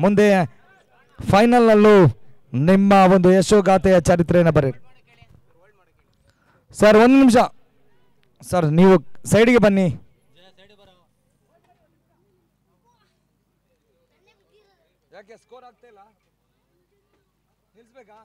ಮುಂದೆ ಫೈನಲ್ನಲ್ಲೂ ನಿಮ್ಮ ಒಂದು ಯಶೋಗಾಥೆಯ ಚರಿತ್ರೆಯನ್ನು ಬರೀರಿ. ಸರ್ ಒಂದು ನಿಮಿಷ ಸರ್, ನೀವು ಸೈಡಿಗೆ ಬನ್ನಿ. ಯಾಕೆ ಸ್ಕೋರ್ ಆಗ್ತಾ ಇಲ್ಲ? ನಿಲ್ಸ್ಬೇಕಾ?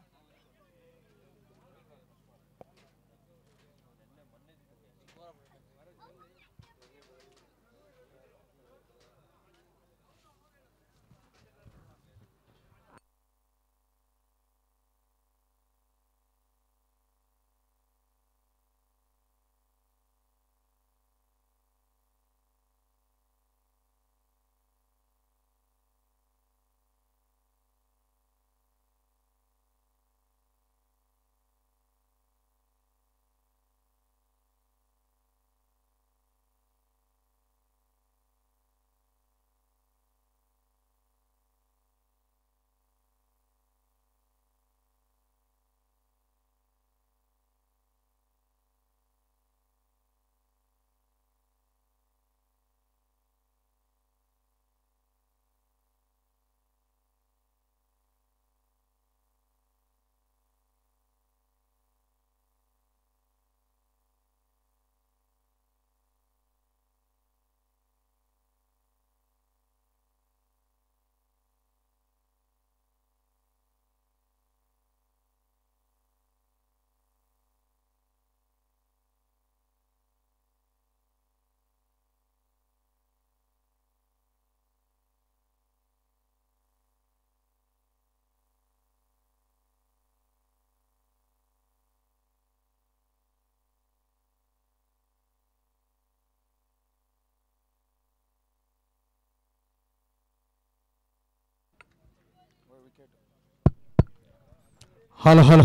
ಹಲೋ ಹಲೋ,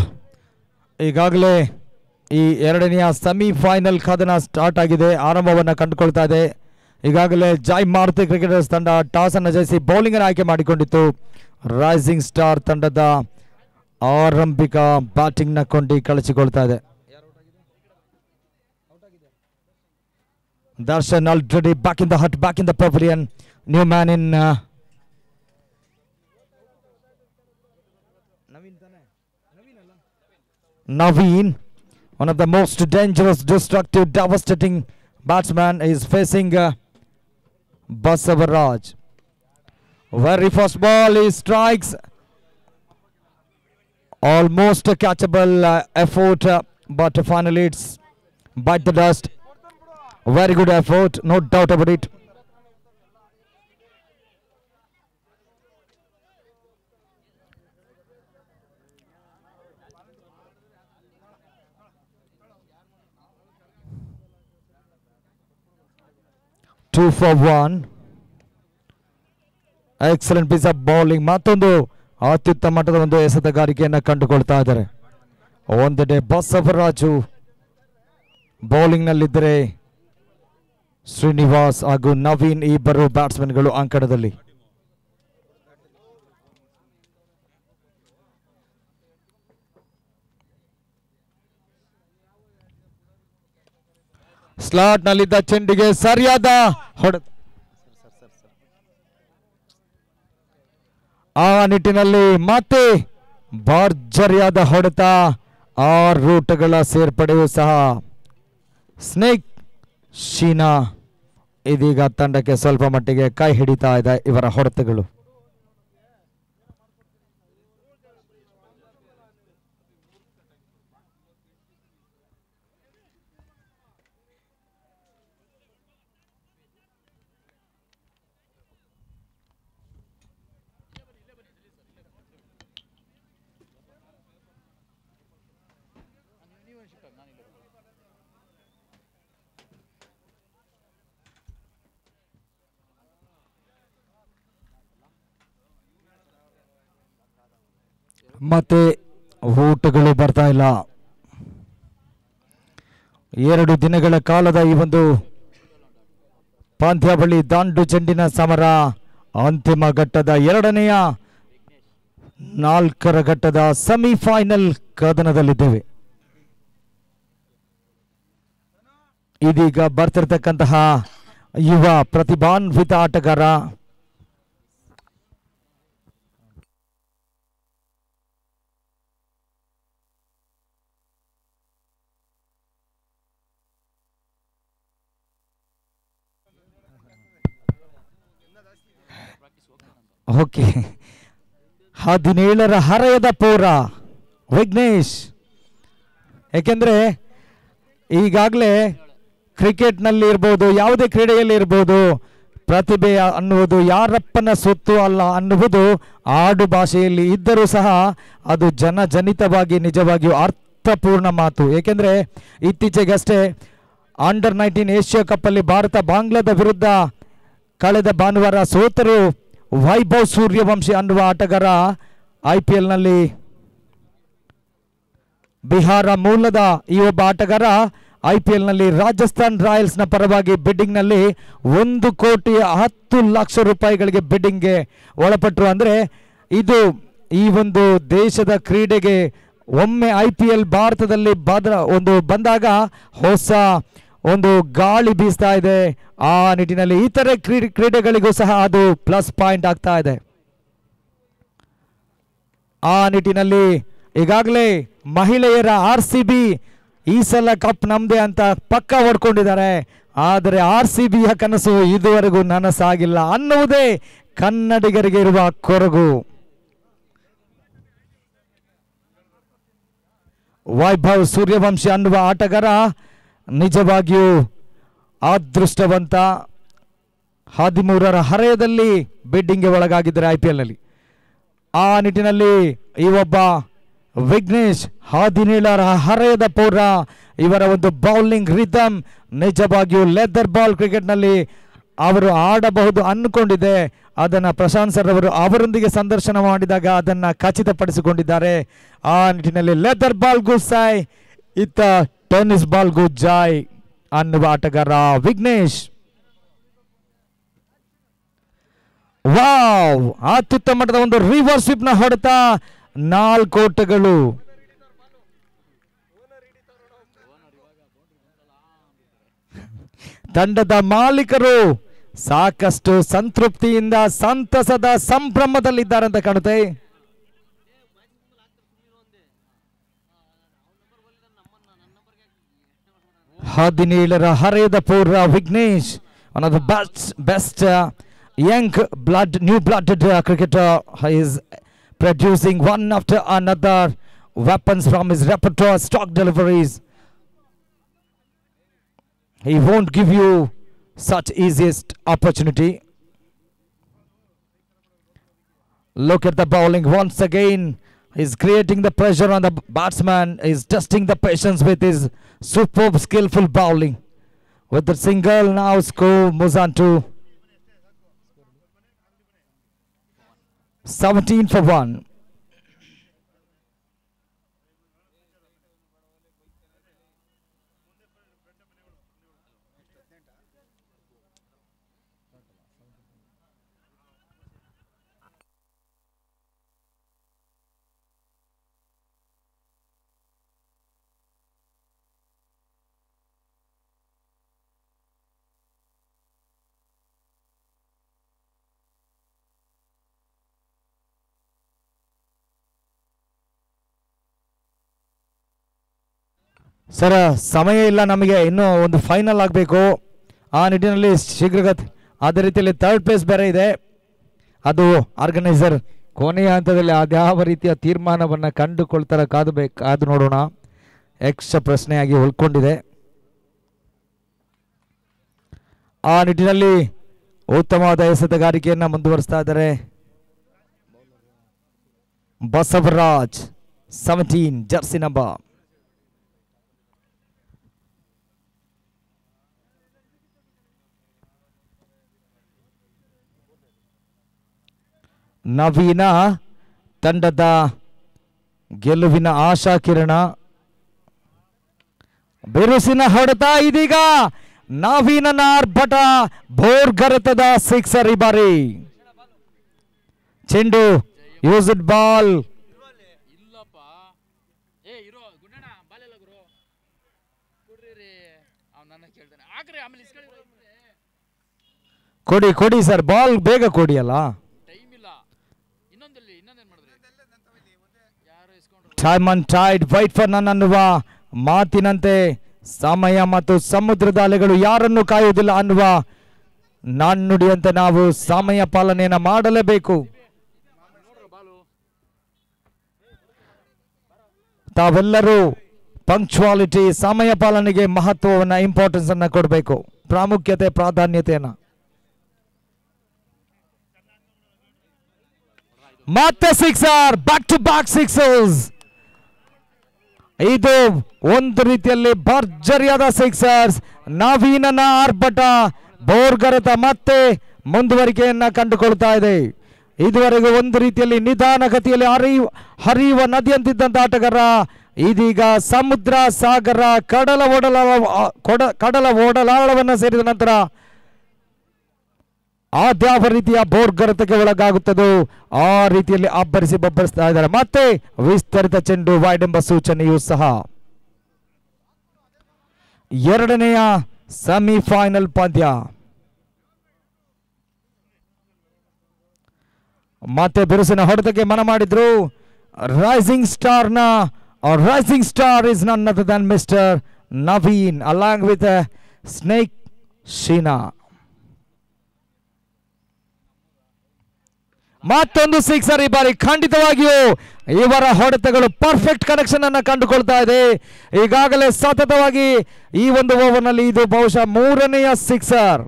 ಈಗಾಗಲೇ ಈ ಎರಡನೆಯ ಸೆಮಿಫೈನಲ್ ಕದನ ಸ್ಟಾರ್ಟ್ ಆಗಿದೆ, ಆರಂಭವನ್ನು ಕಂಡುಕೊಳ್ತಾ ಇದೆ. ಈಗಾಗಲೇ ಜೈ ಮಾರುತಿ ಕ್ರಿಕೆಟರ್ಸ್ ತಂಡ ಟಾಸ್ ಅನ್ನು ಜಯಿಸಿ ಬೌಲಿಂಗ್ ಅನ್ನು ಆಯ್ಕೆ ಮಾಡಿಕೊಂಡಿತ್ತು. ರೈಸಿಂಗ್ ಸ್ಟಾರ್ ತಂಡದ ಆರಂಭಿಕ ಬ್ಯಾಟಿಂಗ್ ನ ಕೊಂಡಿ ಕಳಿಸಿಕೊಳ್ತಾ ಇದೆ. Darshan already back in the hut, back in the pavilion. New man in Naveen, one of the most dangerous, destructive, devastating batsman, is facing Basavaraj. Very first ball, he strikes. Almost a catchable effort, but finally it's bite the dust. Very good effort, no doubt about it. Two for one. Excellent piece of bowling. ಮತ್ತೊಂದು ಅತ್ಯುತ್ತಮ ಮಟ್ಟದ ಒಂದು ಎಸೆತಗಾರಿಕೆಯನ್ನು ಕಂಡುಕೊಳ್ತಾ ಇದ್ದಾರೆ. ಒಂದೆಡೆ Basavaraju bowling ನಲ್ಲಿದ್ದರೆ Srinivas ಹಾಗೂ ನವೀನ್ ಇಬ್ಬರು ಬ್ಯಾಟ್ಸ್ಮನ್ಗಳು ಅಂಕಣದಲ್ಲಿ. Slot ನಲ್ಲಿದ್ದ ಚೆಂಡಿಗೆ ಸರಿಯಾದ ಹೊಡೆತ. ಆ ನಿಟ್ಟಿನಲ್ಲಿ ಮತ್ತೆ ಭರ್ಜರಿಯಾದ ಹೊಡೆತ. 6 ರೂಟ್ಗಳ ಸೇರ್ಪಡೆಯೂ ಸಹ. ಸ್ನೇಕ್ ಶೀನಾ ಇದೀಗ ತಂಡಕ್ಕೆ ಸ್ವಲ್ಪ ಮಟ್ಟಿಗೆ ಕೈ ಹಿಡಿತಾ ಇದೆ ಇವರ ಹೊಡೆತಗಳು. ಮತ್ತೆ ಊಟಗಳು ಬರ್ತಾ ಇಲ್ಲ. 2 ದಿನಗಳ ಕಾಲದ ಈ ಒಂದು ಪಂದ್ಯಾವಳಿ ದಾಂಡು ಚೆಂಡಿನ ಸಮರ ಅಂತಿಮ ಘಟ್ಟದ 2ನೇ 4ರ ಘಟ್ಟದ ಸೆಮಿಫೈನಲ್ ಕದನದಲ್ಲಿದ್ದೇವೆ. ಇದೀಗ ಬರ್ತಿರ್ತಕ್ಕಂತಹ ಯುವ ಪ್ರತಿಭಾನ್ವಿತ ಆಟಗಾರ ಓಕೆ, 17ರ ಹರೆಯದ ಪೌರ ವಿಘ್ನೇಶ್. ಏಕೆಂದರೆ ಈಗಾಗಲೇ ಕ್ರಿಕೆಟ್ನಲ್ಲಿ ಇರ್ಬೋದು, ಯಾವುದೇ ಕ್ರೀಡೆಯಲ್ಲಿ ಇರ್ಬೋದು, ಪ್ರತಿಭೆ ಅನ್ನುವುದು ಯಾರಪ್ಪನ ಸೊತ್ತು ಅಲ್ಲ ಅನ್ನುವುದು ಆಡು ಭಾಷೆಯಲ್ಲಿ ಇದ್ದರೂ ಸಹ ಅದು ಜನಜನಿತವಾಗಿ ನಿಜವಾಗಿಯೂ ಅರ್ಥಪೂರ್ಣ ಮಾತು. ಏಕೆಂದರೆ ಇತ್ತೀಚೆಗಷ್ಟೇ ಅಂಡರ್-19 ಏಷ್ಯಾ ಕಪ್ಪಲ್ಲಿ ಭಾರತ ಬಾಂಗ್ಲಾದ ವಿರುದ್ಧ ಕಳೆದ ಭಾನುವಾರ ಸೋತರು. ವೈಭವ್ ಸೂರ್ಯವಂಶಿ ಅನ್ನುವ ಆಟಗಾರ IPLನಲ್ಲಿ ಬಿಹಾರ ಮೂಲದ ಈ ಒಬ್ಬ ಆಟಗಾರ IPLನಲ್ಲಿ ರಾಜಸ್ಥಾನ್ ರಾಯಲ್ಸ್ನ ಪರವಾಗಿ ಬಿಡ್ಡಿಂಗ್ನಲ್ಲಿ 1,10,00,000 ರೂಪಾಯಿಗಳಿಗೆ ಬಿಡ್ಡಿಂಗ್ಗೆ ಒಳಪಟ್ಟರು. ಅಂದರೆ ಇದು ಈ ಒಂದು ದೇಶದ ಕ್ರೀಡೆಗೆ ಒಮ್ಮೆ IPL ಭಾರತದಲ್ಲಿ ಬಂದಾಗ ಹೊಸ ಒಂದು ಗಾಳಿ ಬೀಸ್ತಾ ಇದೆ. ಆ ನಿಟ್ಟಿನಲ್ಲಿ ಇತರೆ ಕ್ರೀಡೆಗಳಿಗೂ ಸಹ ಅದು ಪ್ಲಸ್ ಪಾಯಿಂಟ್ ಆಗ್ತಾ ಇದೆ. ಆ ನಿಟ್ಟಿನಲ್ಲಿ ಈಗಾಗಲೇ ಮಹಿಳೆಯರ RCB ಈ ಸಲ ಕಪ್ ನಮ್ದೇ ಅಂತ ಪಕ್ಕ ಹೊಡ್ಕೊಂಡಿದ್ದಾರೆ. ಆದರೆ RCBಯ ಕನಸು ಇದುವರೆಗೂ ನನಸಾಗಿಲ್ಲ ಅನ್ನುವುದೇ ಕನ್ನಡಿಗರಿಗೆ ಇರುವ ಕೊರಗು. ವೈಭವ್ ಸೂರ್ಯವಂಶಿ ಅನ್ನುವ ಆಟಗಾರ ನಿಜವಾಗಿಯೂ ಅದೃಷ್ಟವಂತ. 13ರ ಹರೆಯದಲ್ಲಿ ಬಿಡ್ಡಿಂಗ್ಗೆ ಒಳಗಾಗಿದ್ದಾರೆ IPLನಲ್ಲಿ. ಆ ನಿಟ್ಟಿನಲ್ಲಿ ಈ ಒಬ್ಬ ವಿಘ್ನೇಶ್ 17ರ ಹರೆಯದ ಪೌರ, ಇವರ ಒಂದು ಬೌಲಿಂಗ್ ರಿದಮ್ ನಿಜವಾಗಿಯೂ ಲೆದರ್ ಬಾಲ್ ಕ್ರಿಕೆಟ್ನಲ್ಲಿ ಅವರು ಆಡಬಹುದು ಅಂದ್ಕೊಂಡಿದೆ. ಅದನ್ನು ಪ್ರಶಾಂತ್ ಸರ್ ಅವರು ಅವರೊಂದಿಗೆ ಸಂದರ್ಶನ ಮಾಡಿದಾಗ ಅದನ್ನು ಖಚಿತಪಡಿಸಿಕೊಂಡಿದ್ದಾರೆ. ಆ ನಿಟ್ಟಿನಲ್ಲಿ ಲೆದರ್ ಬಾಲ್ಗೂ ಸಾಯ್, ಇತ್ತ ಟೆನ್ನಿಸ್ ಬಾಲ್ಗೂ ಜಾಯ್ ಅನ್ನುವ ಆಟಗಾರ ವಿಘ್ನೇಶ್. ವಾವ್, ಅತ್ಯುತ್ತಮ ಮಟ್ಟದ ಒಂದು ರಿವರ್ಸ್ ಸ್ವಿಪ್ ನ ಹೊಡೆತ, 4 ಓಟಗಳು. ತಂಡದ ಮಾಲೀಕರು ಸಾಕಷ್ಟು ಸಂತೃಪ್ತಿಯಿಂದ ಸಂತಸದ ಸಂಭ್ರಮದಲ್ಲಿದ್ದಾರೆ ಅಂತ ಕಾಣುತ್ತೆ. ಹದಿನೇಳರ ಹರೆಯದ ಪೌರ Vignesh, one of the best young new blooded cricketer. He is producing one after another weapons from his repertoire, stock deliveries. He won't give you such easiest opportunity. Look at the bowling once again. He's creating the pressure on the batsman. He's testing the patience with his superb skillful bowling. With the single, now score moves on to 17 for 1. Sir, ಸಮಯ ಇಲ್ಲ ನಮಗೆ, ಇನ್ನೂ ಒಂದು final ಆಗಬೇಕು. ಆ ನಿಟ್ಟಿನಲ್ಲಿ ಶೀಘ್ರಗತಿ. ಅದೇ ರೀತಿಯಲ್ಲಿ 3rd ಪ್ಲೇಸ್ ಬೇರೆ ಇದೆ. ಅದು ಆರ್ಗನೈಸರ್ ಕೊನೆಯ ಹಂತದಲ್ಲಿ ಅದ್ಯಾವ ರೀತಿಯ ತೀರ್ಮಾನವನ್ನು ಕಂಡುಕೊಳ್ತಾರೆ ಕಾದು ನೋಡೋಣ. ಯಕ್ಷ ಪ್ರಶ್ನೆಯಾಗಿ ಉಳ್ಕೊಂಡಿದೆ. ಆ ನಿಟ್ಟಿನಲ್ಲಿ ಉತ್ತಮವಾದ ಎಸೆತಗಾರಿಕೆಯನ್ನು ಮುಂದುವರಿಸ್ತಾ ಇದ್ದಾರೆ ಬಸವರಾಜ್, 17 ಜರ್ಸಿ ನಂಬರ್. ನವೀನ ತಂಡದ ಗೆಲುವಿನ ಆಶಾ ಕಿರಣ. ಬಿರುಸಿನ ಹೊಡೆತ, ಇದೀಗ ನವೀನನ ಆರ್ಭಟ, ಭೋರ್ಗರೆತದ ಸಿಕ್ಸರ್ ಈ ಬಾರಿ. ಚೆಂಡು ಯೂಸ್ಡ್ ಬಾಲ್. ಕೊಡಿ ಸರ್, ಬಾಲ್ ಬೇಗ ಕೊಡಿ ಅಲ್ಲ. Time and tide, wait for none ಅನ್ನುವ ಮಾತಿನಂತೆ ಸಮಯ ಮತ್ತು ಸಮುದ್ರದ ಅಲೆಗಳು ಯಾರನ್ನು ಕಾಯುವುದಿಲ್ಲ ಅನ್ನುವ ನಾಣ್ಣುಡಿಯಂತೆ ನಾವು ಸಮಯ ಪಾಲನೆಯನ್ನು ಮಾಡಲೇಬೇಕು. ತಾವೆಲ್ಲರೂ ಪಂಕ್ಚುವಾಲಿಟಿ, ಸಮಯ ಪಾಲನೆಗೆ ಮಹತ್ವವನ್ನು, ಇಂಪಾರ್ಟೆನ್ಸ್ ಅನ್ನು ಕೊಡಬೇಕು, ಪ್ರಾಮುಖ್ಯತೆ, ಪ್ರಾಧಾನ್ಯತೆಯನ್ನು. ಮತ್ತೆ sixer, back to back sixers. ಇದು ಒಂದು ರೀತಿಯಲ್ಲಿ ಭರ್ಜರಿಯಾದ ಸಿಕ್ಸರ್ಸ್. ನವೀನನ ಆರ್ಭಟ, ಬೋರ್ಗರತ ಮತ್ತೆ ಮುಂದುವರಿಕೆಯನ್ನ ಕಂಡುಕೊಳ್ತಾ ಇದೆ. ಇದುವರೆಗೂ ಒಂದು ರೀತಿಯಲ್ಲಿ ನಿಧಾನಗತಿಯಲ್ಲಿ ಹರಿಯುವ ನದಿಯಂತಿದ್ದಂತ ಆಟಗಾರ ಇದೀಗ ಸಮುದ್ರ, ಸಾಗರ, ಕಡಲ ಓಡಲಾಳವನ್ನು ಸೇರಿದ ನಂತರ ಆದ್ಯಾವ ರೀತಿಯ ಬೋರ್ಗರತಕ್ಕೆ ಒಳಗಾಗುತ್ತದೋ ಆ ರೀತಿಯಲ್ಲಿ ಬಬ್ಬರಿಸ್ತಾ ಇದ್ದಾರೆ. ಮತ್ತೆ ವಿಸ್ತರಿತ ಚೆಂಡು ವೈಡ್ ಎಂಬ ಸೂಚನೆಯೂ ಸಹ. ಎರಡನೆಯ ಸೆಮಿಫೈನಲ್ ಪಂದ್ಯ. ಮತ್ತೆ ಬಿರುಸಿನ ಹೊಡೆತಕ್ಕೆ ಮನ ಮಾಡಿದ್ರು rising star is none other than mister Naveen along with ಸ್ನೇಕ್ ಶೀನಾ. ಮತ್ತೊಂದು ಸಿಕ್ಸರ್ ಈ ಬಾರಿ. ಖಂಡಿತವಾಗಿಯೂ ಇವರ ಹೊಡೆತಗಳು ಪರ್ಫೆಕ್ಟ್ ಕನೆಕ್ಷನ್ ಅನ್ನು ಕಂಡುಕೊಳ್ತಾ ಇದೆ. ಈಗಾಗಲೇ ಸತತವಾಗಿ ಈ ಒಂದು ಓವರ್ನಲ್ಲಿ ಇದು ಬಹುಶಃ ಮೂರನೆಯ ಸಿಕ್ಸರ್.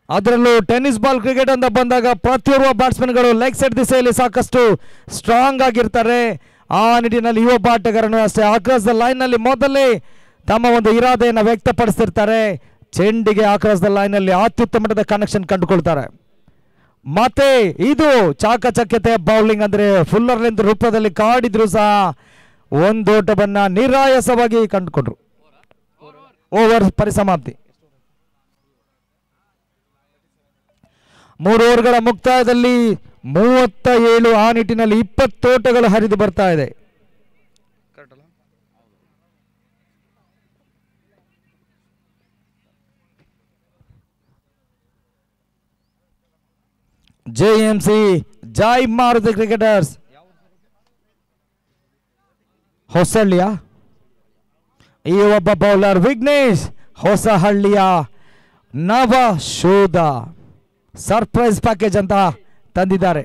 ಅದರಲ್ಲೂ ಟೆನ್ನಿಸ್ ಬಾಲ್ ಕ್ರಿಕೆಟ್ ಅಂತ ಬಂದಾಗ ಪ್ರತಿಯೊಬ್ಬ ಬ್ಯಾಟ್ಸ್ಮನ್ಗಳು ಲೆಗ್ ಸೈಡ್ ದಿಸೆಯಲ್ಲಿ ಸಾಕಷ್ಟು ಸ್ಟ್ರಾಂಗ್ ಆಗಿರ್ತಾರೆ. ಆ ನಿಟ್ಟಿನಲ್ಲಿ ಯುವ ಆಟಗಾರನು ಅಷ್ಟೇ ಆಕ್ರಾಸ್ ದ ಲೈನ್ ನಲ್ಲಿ ಮೊದಲೇ ತಮ್ಮ ಒಂದು ಇರಾದೆಯನ್ನು ವ್ಯಕ್ತಪಡಿಸ್ತಿರ್ತಾರೆ. ಚೆಂಡಿಗೆ ಆಕ್ರಾಸ್ ದ ಲೈನ್ ನಲ್ಲಿ ಅತ್ಯುತ್ತಮ ಮಟ್ಟದ ಕನೆಕ್ಷನ್ ಕಂಡುಕೊಳ್ತಾರೆ. ಮತ್ತೆ ಇದು ಚಾಕಚಕ್ಯತೆಯ ಬೌಲಿಂಗ್, ಅಂದ್ರೆ ಫುಲ್ಲರ್ ಲೆಂತ್ ರೂಪದಲ್ಲಿ ಕಾಡಿದ್ರು ಸಹ ಒಂದು ಓಟವನ್ನ ನಿರಾಯಾಸವಾಗಿ ಕಂಡುಕೊಂಡ್ರು. ಓವರ್ ಪರಿಸಮಾಪ್ತಿ. 3 ಓವರ್ಗಳ ಮುಕ್ತಾಯದಲ್ಲಿ 37, ಆ ನಿಟ್ಟಿನಲ್ಲಿ 20 ಓಟಗಳು ಹರಿದು ಬರ್ತಾ ಇದೆ. JMC ಜೈ ಮಾರುತಿ ಕ್ರಿಕೆಟರ್ಸ್ ಹೊಸಹಳ್ಳಿಯ ಈ ಒಬ್ಬ ಬೌಲರ್ ವಿಘ್ನೇಶ್ ಹೊಸಹಳ್ಳಿಯ ನವ ಶೋಧ ಸರ್ಪ್ರೈಸ್ ಪ್ಯಾಕೇಜ್ ಅಂತ ತಂದಿದ್ದಾರೆ.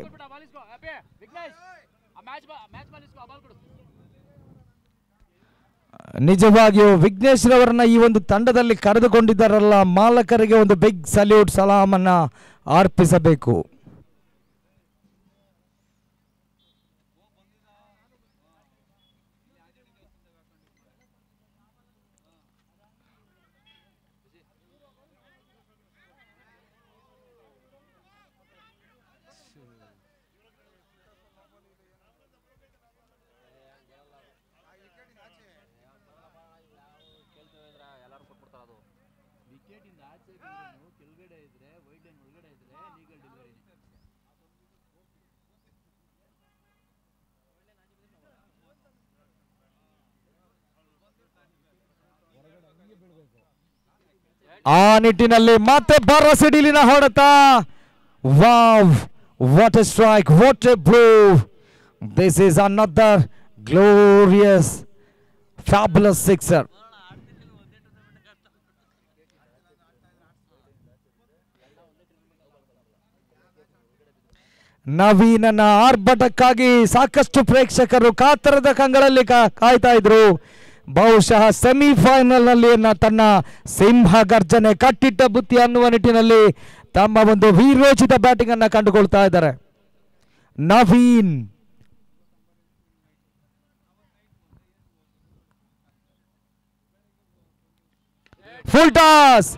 ನಿಜವಾಗಿಯೂ ವಿಘ್ನೇಶ್ ರವರನ್ನ ಈ ಒಂದು ತಂಡದಲ್ಲಿ ಕರೆದುಕೊಂಡಿದ್ದಾರಲ್ಲ, ಮಾಲಕರಿಗೆ ಒಂದು ಬಿಗ್ ಸಲ್ಯೂಟ್, ಸಲಾಮನ್ನ ಅರ್ಪಿಸಬೇಕು. ಆ ನಿಟ್ಟಿನಲ್ಲಿ ಮತ್ತೆ ಬರಸಿಡಿಲಿನ ಹೊಡೆತ. Wow, what a strike, what a blow. This is another glorious fabulous sixer. ನವೀನನ ಆರ್ಭಟಕ್ಕಾಗಿ ಸಾಕಷ್ಟು ಪ್ರೇಕ್ಷಕರು ಕಾತರದ ಕಂಗಳಲ್ಲಿ ಕಾಯ್ತಾ ಇದ್ರು. ಬಹುಶಃ ಸೆಮಿಫೈನಲ್ ನಲ್ಲಿ ತನ್ನ ಸಿಂಹ ಗರ್ಜನೆ, ಕಟ್ಟಿಟ್ಟ ಬುತ್ತಿ ಅನ್ನುವ ನಿಟ್ಟಿನಲ್ಲಿ ತಮ್ಮ ಒಂದು ವೀರೋಚಿತ ಬ್ಯಾಟಿಂಗ್ ಅನ್ನ ಕಂಡುಕೊಳ್ತಾ ಇದ್ದಾರೆ ನವೀನ್. ಫುಲ್ ಟಾಸ್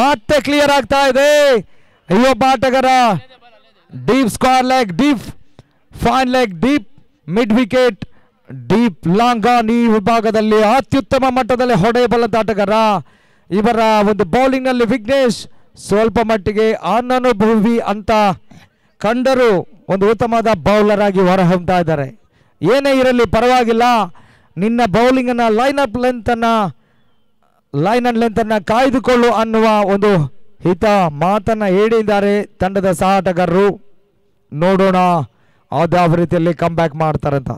ಮತ್ತೆ ಕ್ಲಿಯರ್ ಆಗ್ತಾ ಇದೆ. ಒಬ್ಬ ಆಟಗಾರ deep square leg, deep fine leg, deep mid wicket, deep long on ಈ ವಿಭಾಗದಲ್ಲಿ ಅತ್ಯುತ್ತಮ ಮಟ್ಟದಲ್ಲಿ ಹೊಡೆಯಬಲ್ಲಂತ ಆಟಗಾರ. ಇವರ ಒಂದು ಬೌಲಿಂಗ್ ನಲ್ಲಿ ವಿಘ್ನೇಶ್ ಸ್ವಲ್ಪ ಮಟ್ಟಿಗೆ ಅನನುಭವಿ ಅಂತ ಕಂಡರೂ ಒಂದು ಉತ್ತಮವಾದ ಬೌಲರ್ ಆಗಿ ಹೊರಹೊಮ್ತಾ ಇದ್ದಾರೆ. ಏನೇ ಇರಲಿ ಪರವಾಗಿಲ್ಲ, ನಿನ್ನ ಬೌಲಿಂಗ್ ಅನ್ನ ಲೈನ್ ಅಂಡ್ ಲೆಂತ್ ಅನ್ನ ಕಾಯ್ದುಕೊಳ್ಳು ಅನ್ನುವ ಒಂದು ಹಿತ ಮಾತನ್ನ ಹೇಳಿದ್ದಾರೆ ತಂಡದ ಸಹ ಆಟಗಾರರು. ನೋಡೋಣ ಯಾವ ರೀತಿಯಲ್ಲಿ ಕಮ್ ಬ್ಯಾಕ್ ಮಾಡ್ತಾರಂತ.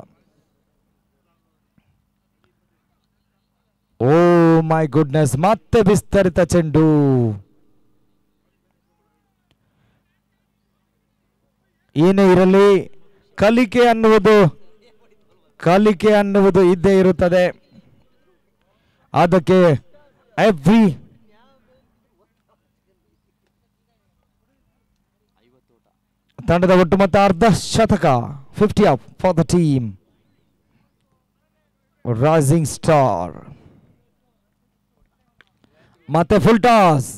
ಓ ಮೈ ಗುಡ್ನೆಸ್, ಮತ್ತೆ ವಿಸ್ತರಿತ ಚೆಂಡು. ಏನೇ ಇರಲಿ ಕಲಿಕೆ ಅನ್ನುವುದು ಇದ್ದೇ ಇರುತ್ತದೆ. ಅದಕ್ಕೆ ಎವ್ರಿ ತಂಡದ ಒಟ್ಟು ಮೊತ್ತ ಅರ್ಧ ಶತಕ, 50 up for the team rising star. ಮತ್ತೆ ಫುಲ್ ಟಾಸ್.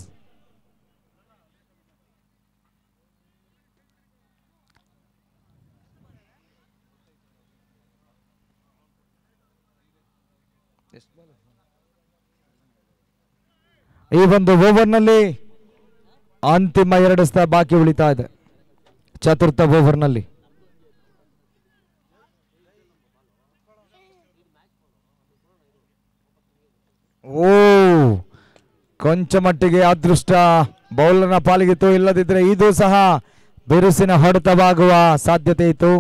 ಈ ಒಂದು ಓವರ್ನಲ್ಲಿ ಅಂತಿಮ 2 ಎಸೆತ ಬಾಕಿ ಉಳಿತಾ ಇದೆ ಚತುರ್ಥ ಓವರ್ನಲ್ಲಿ. ಕೊಂಚ ಮಟ್ಟಿಗೆ ಅದೃಷ್ಟ ಬೌಲರ್ನ ಪಾಲಿಗಿತ್ತು, ಇಲ್ಲದಿದ್ದರೆ ಇದು ಸಹ ಬಿರುಸಿನ ಹೊಡೆತವಾಗುವ ಸಾಧ್ಯತೆ ಇತ್ತು.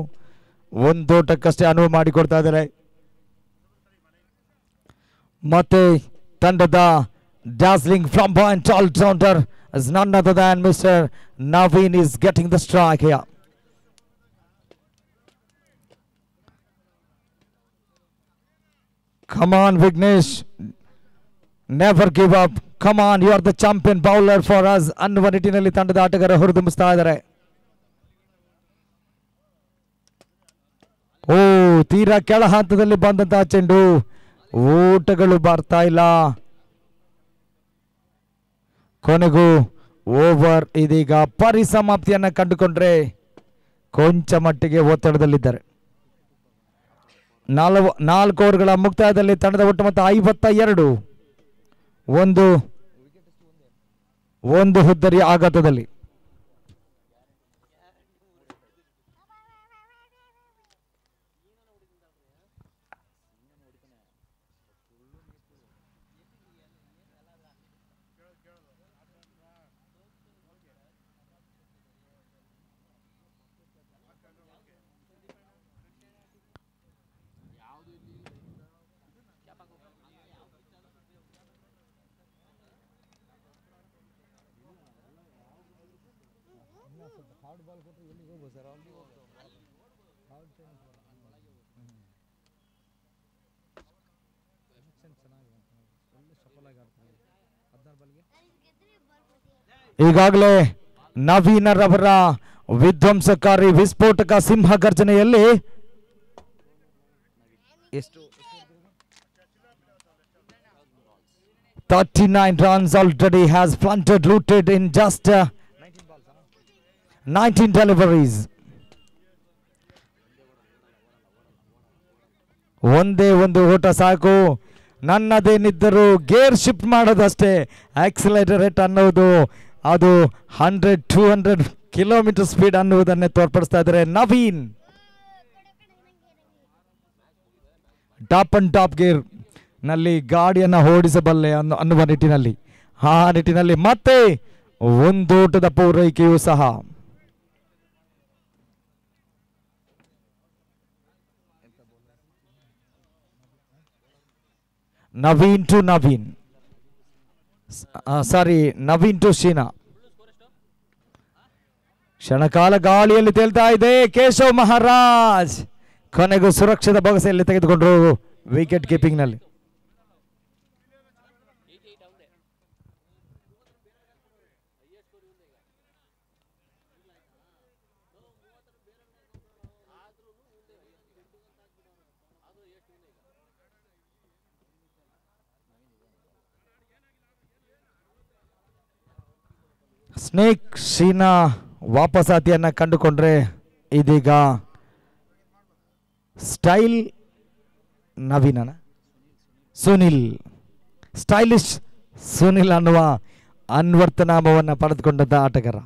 ಒಂದೋಟಕ್ಕಷ್ಟೇ ಅನುವು ಮಾಡಿಕೊಡ್ತಾ ಇದ್ದಾರೆ. ಮತ್ತೆ ತಂಡದ dazzling flamboyant all-rounder is none other than Mr. Naveen is getting the strike here. Come on Vignesh, never give up. Come on, you are the champion bowler for us. ಅನ್ನುವ ನಿಟ್ಟಿನಲ್ಲಿ ತಂಡದ ಆಟಗಾರ ಹುರಿದುಂಬಿಸ್ತಾ ಇದ್ದಾರೆ. ತೀರಾ ಕೆಳ ಹಂತದಲ್ಲಿ ಬಂದಂತಹ ಚೆಂಡು, ಓಟಗಳು ಬರ್ತಾ ಇಲ್ಲ. ಕೊನೆಗೂ ಓವರ್ ಇದೀಗ ಪರಿಸಮಾಪ್ತಿಯನ್ನ ಕಂಡುಕೊಂಡ್ರೆ ಕೊಂಚ ಮಟ್ಟಿಗೆ ಒತ್ತಡದಲ್ಲಿದ್ದಾರೆ. 4 ಓವರ್ಗಳ ಮುಕ್ತಾಯದಲ್ಲಿ ತಂಡದ ಒಟ್ಟು ಮೊತ್ತ 52. ಒಂದು ಹುದ್ದರಿಯ ಆಘಾತದಲ್ಲಿ. ಈಗಾಗಲೇ ನವೀನರವರ ವಿಧ್ವಂಸಕಾರಿ ವಿಸ್ಫೋಟಕ ಸಿಂಹ ಗರ್ಜನೆಯಲ್ಲಿ 39 runs already has planted rooted in just 19 deliveries. ಒಂದೇ ಒಂದು ಓಟ ಸಾಕು. ನನ್ನದೇನಿದ್ದರೂ ಗೇರ್ ಶಿಫ್ಟ್ ಮಾಡೋದಷ್ಟೇ. ಆಕ್ಸಿಲೇಟರ್ ರೇಟ್ ಅನ್ನೋದು ಅದು 100-200 ಕಿಲೋಮೀಟರ್ ಸ್ಪೀಡ್ ಅನ್ನುವುದನ್ನೇ ತೋರ್ಪಡಿಸ್ತಾ ಇದ್ದಾರೆ Naveen. Top and top gear ನಲ್ಲಿ ಗಾಡಿಯನ್ನ ಓಡಿಸಬಲ್ಲೆ ಅನ್ನುವ ನಿಟ್ಟಿನಲ್ಲಿ, ಆ ನಿಟ್ಟಿನಲ್ಲಿ ಮತ್ತೆ ಒಂದೋಟದ ಪೂರೈಕೆಯೂ ಸಹ. ನವೀನ್ ಟು ಶೀನಾ. ಕ್ಷಣಕಾಲ ಗಾಳಿಯಲ್ಲಿ ತೇಲ್ತಾ ಇದೆ. ಕೇಶವ್ ಮಹಾರಾಜ್ ಕೊನೆಗೂ ಸುರಕ್ಷಿತ ಭರವಸೆಯಲ್ಲಿ ತೆಗೆದುಕೊಂಡ್ರು ವಿಕೆಟ್ ಕೀಪಿಂಗ್ ನಲ್ಲಿ. ಸ್ನೇಕ್ ಶೀನಾ ವಾಪಸಾತಿಯನ್ನ ಕಂಡುಕೊಂಡ್ರೆ ಇದೀಗ ಸ್ಟೈಲ್ ನವೀನನ ಸುನಿಲ್, ಸ್ಟೈಲಿಶ್ ಸುನಿಲ್ ಅನ್ನುವ ಅನ್ವರ್ಥನಾಮವನ್ನು ಪಡೆದುಕೊಂಡಂತ ಆಟಗಾರ.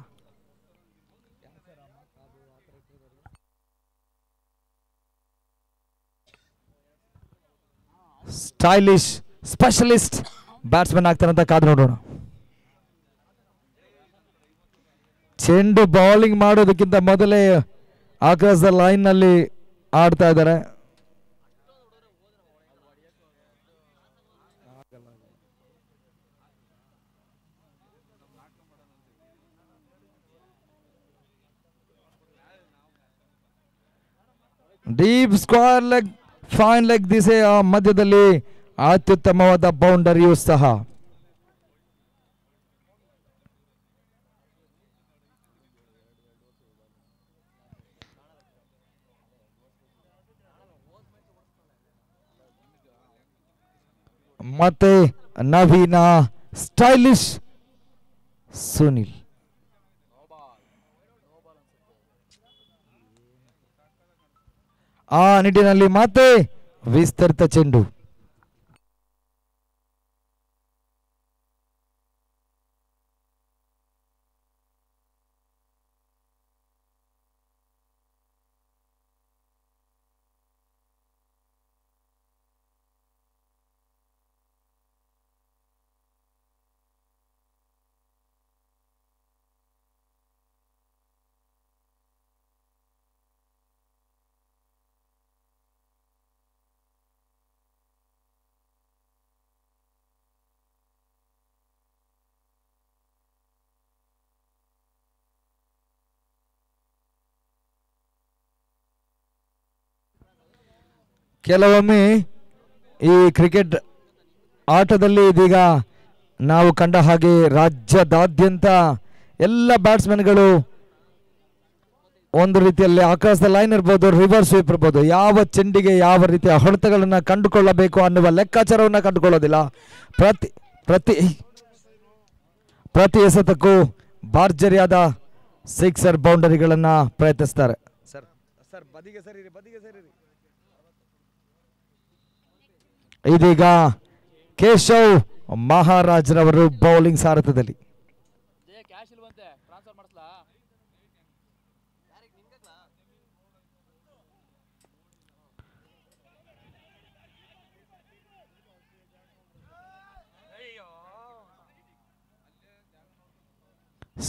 ಸ್ಟೈಲಿಶ್ ಸ್ಪೆಷಲಿಸ್ಟ್ ಬ್ಯಾಟ್ಸ್ಮನ್ ಆಗ್ತಾರಂತ ಕಾದು ನೋಡೋಣ. ಚೆಂಡು ಬೌಲಿಂಗ್ ಮಾಡೋದಕ್ಕಿಂತ ಮೊದಲೇ ಆಕಾಶದ ಲೈನ್ ನಲ್ಲಿ ಆಡ್ತಾ ಇದ್ದಾರೆ. Deep square leg, fine leg ದಿಸೆಯ ಮಧ್ಯದಲ್ಲಿ ಅತ್ಯುತ್ತಮವಾದ ಬೌಂಡರಿಯೂ ಸಹ. ಮತ್ತೆ ನವೀನ ಸ್ಟೈಲಿಶ್ ಸುನಿಲ್. ಆ ನಿಟ್ಟಿನಲ್ಲಿ ಮತ್ತೆ ವಿಸ್ತರಿತ ಚೆಂಡು. ಕೆಲವೊಮ್ಮೆ ಈ ಕ್ರಿಕೆಟ್ ಆಟದಲ್ಲಿ ಇದೀಗ ನಾವು ಕಂಡ ಹಾಗೆ ರಾಜ್ಯದಾದ್ಯಂತ ಎಲ್ಲ ಬ್ಯಾಟ್ಸ್ಮನ್ಗಳು ಒಂದು ರೀತಿಯಲ್ಲಿ ಆಕಾಶದ ಲೈನ್ ಇರ್ಬೋದು, ರಿವರ್ಸ್ ಸ್ವೀಪ್ ಇರ್ಬೋದು, ಯಾವ ಚೆಂಡಿಗೆ ಯಾವ ರೀತಿಯ ಹೊಡೆತಗಳನ್ನು ಕಂಡುಕೊಳ್ಳಬೇಕು ಅನ್ನುವ ಲೆಕ್ಕಾಚಾರವನ್ನು ಕಂಡುಕೊಳ್ಳೋದಿಲ್ಲ. ಪ್ರತಿ ಎಸೆತಕ್ಕೂ ಭರ್ಜರಿಯಾದ ಸಿಕ್ಸರ್ ಬೌಂಡರಿಗಳನ್ನು ಪ್ರಯತ್ನಿಸ್ತಾರೆ. ಇದೀಗ ಕೇಶವ್ ಮಹಾರಾಜ್ರವರು ಬೌಲಿಂಗ್ ಸಾರಥ್ಯದಲ್ಲಿ.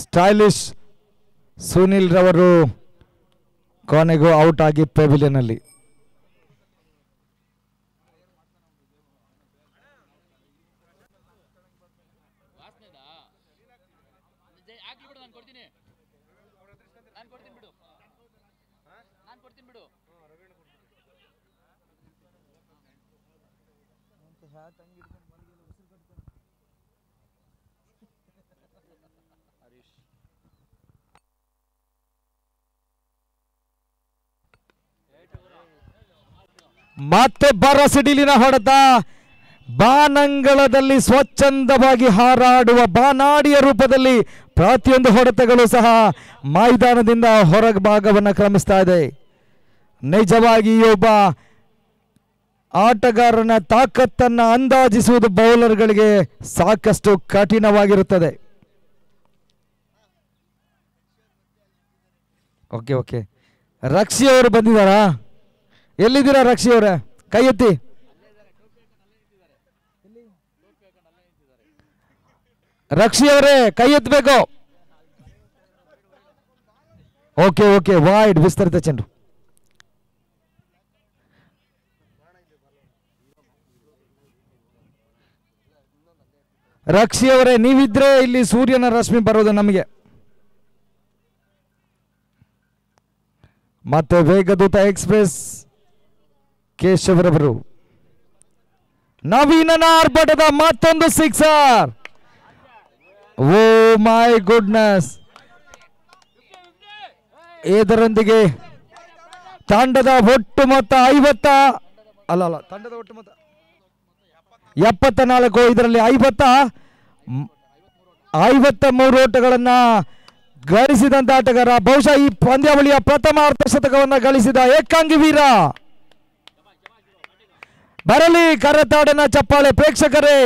ಸ್ಟೈಲಿಶ್ ಸುನಿಲ್ ರವರು ಕೊನೆಗೂ ಔಟ್ ಆಗಿ ಪೆವಿಲಿಯನ್ ಅಲ್ಲಿ. ಮತ್ತೆ ಬರ ಸಿಡಿಲಿನ ಹೊಡೆತ, ಬಾನಂಗಳದಲ್ಲಿ ಸ್ವಚ್ಛಂದವಾಗಿ ಹಾರಾಡುವ ಬಾನಾಡಿಯ ರೂಪದಲ್ಲಿ ಪ್ರತಿಯೊಂದು ಹೊಡೆತಗಳು ಸಹ ಮೈದಾನದಿಂದ ಹೊರ ಭಾಗವನ್ನು ಕ್ರಮಿಸ್ತಾ ಇದೆ. ನಿಜವಾಗಿ ಒಬ್ಬ ಆಟಗಾರನ ತಾಕತ್ತನ್ನು ಅಂದಾಜಿಸುವುದು ಬೌಲರ್ಗಳಿಗೆ ಸಾಕಷ್ಟು ಕಠಿಣವಾಗಿರುತ್ತದೆ. ಓಕೆ ಓಕೆ, ರಕ್ಷಿ ಅವರು ಬಂದಿದ್ದಾರಾ? ಎಲ್ಲಿದ್ದೀರಾ ರಕ್ಷಿ ಅವರೇ? ಕೈ ಎತ್ತಿ. ರಕ್ಷಿ ಅವರೇ ಕೈ ಎತ್ತಬೇಕು. ಓಕೆ ಓಕೆ, ವೈಡ್ ವಿಸ್ತರಿತ ಚೆಂಡು. ರಕ್ಷಿ ಅವರೇ ನೀವಿದ್ರೆ ಇಲ್ಲಿ ಸೂರ್ಯನ ರಶ್ಮಿ ಬರೋದು ನಮಗೆ. ಮತ್ತೆ ವೇಗದೂತ ಎಕ್ಸ್ಪ್ರೆಸ್ ಕೇಶವರವರು. ನವೀನನ ಆರ್ಭಟದ ಮತ್ತೊಂದು ಸಿಕ್ಸರ್. O my goodness. ಇದರೊಂದಿಗೆ ತಂಡದ ಒಟ್ಟು ಮೊತ್ತ 50 ಅಲ್ಲ ತಂಡದ ಒಟ್ಟು ಮೊತ್ತ 74. ಇದರಲ್ಲಿ 53 ಓಟಗಳನ್ನ ಗಳಿಸಿದಂತ ಆಟಗಾರ, ಬಹುಶಃ ಈ ಪಂದ್ಯಾವಳಿಯ ಪ್ರಥಮ ಅರ್ಧಶತಕವನ್ನು ಗಳಿಸಿದ ಏಕಾಂಗಿ ವೀರ. ಬರಲಿ ಕರತಾಡನ ಚಪ್ಪಾಳೆ. ಪ್ರೇಕ್ಷಕರೇ,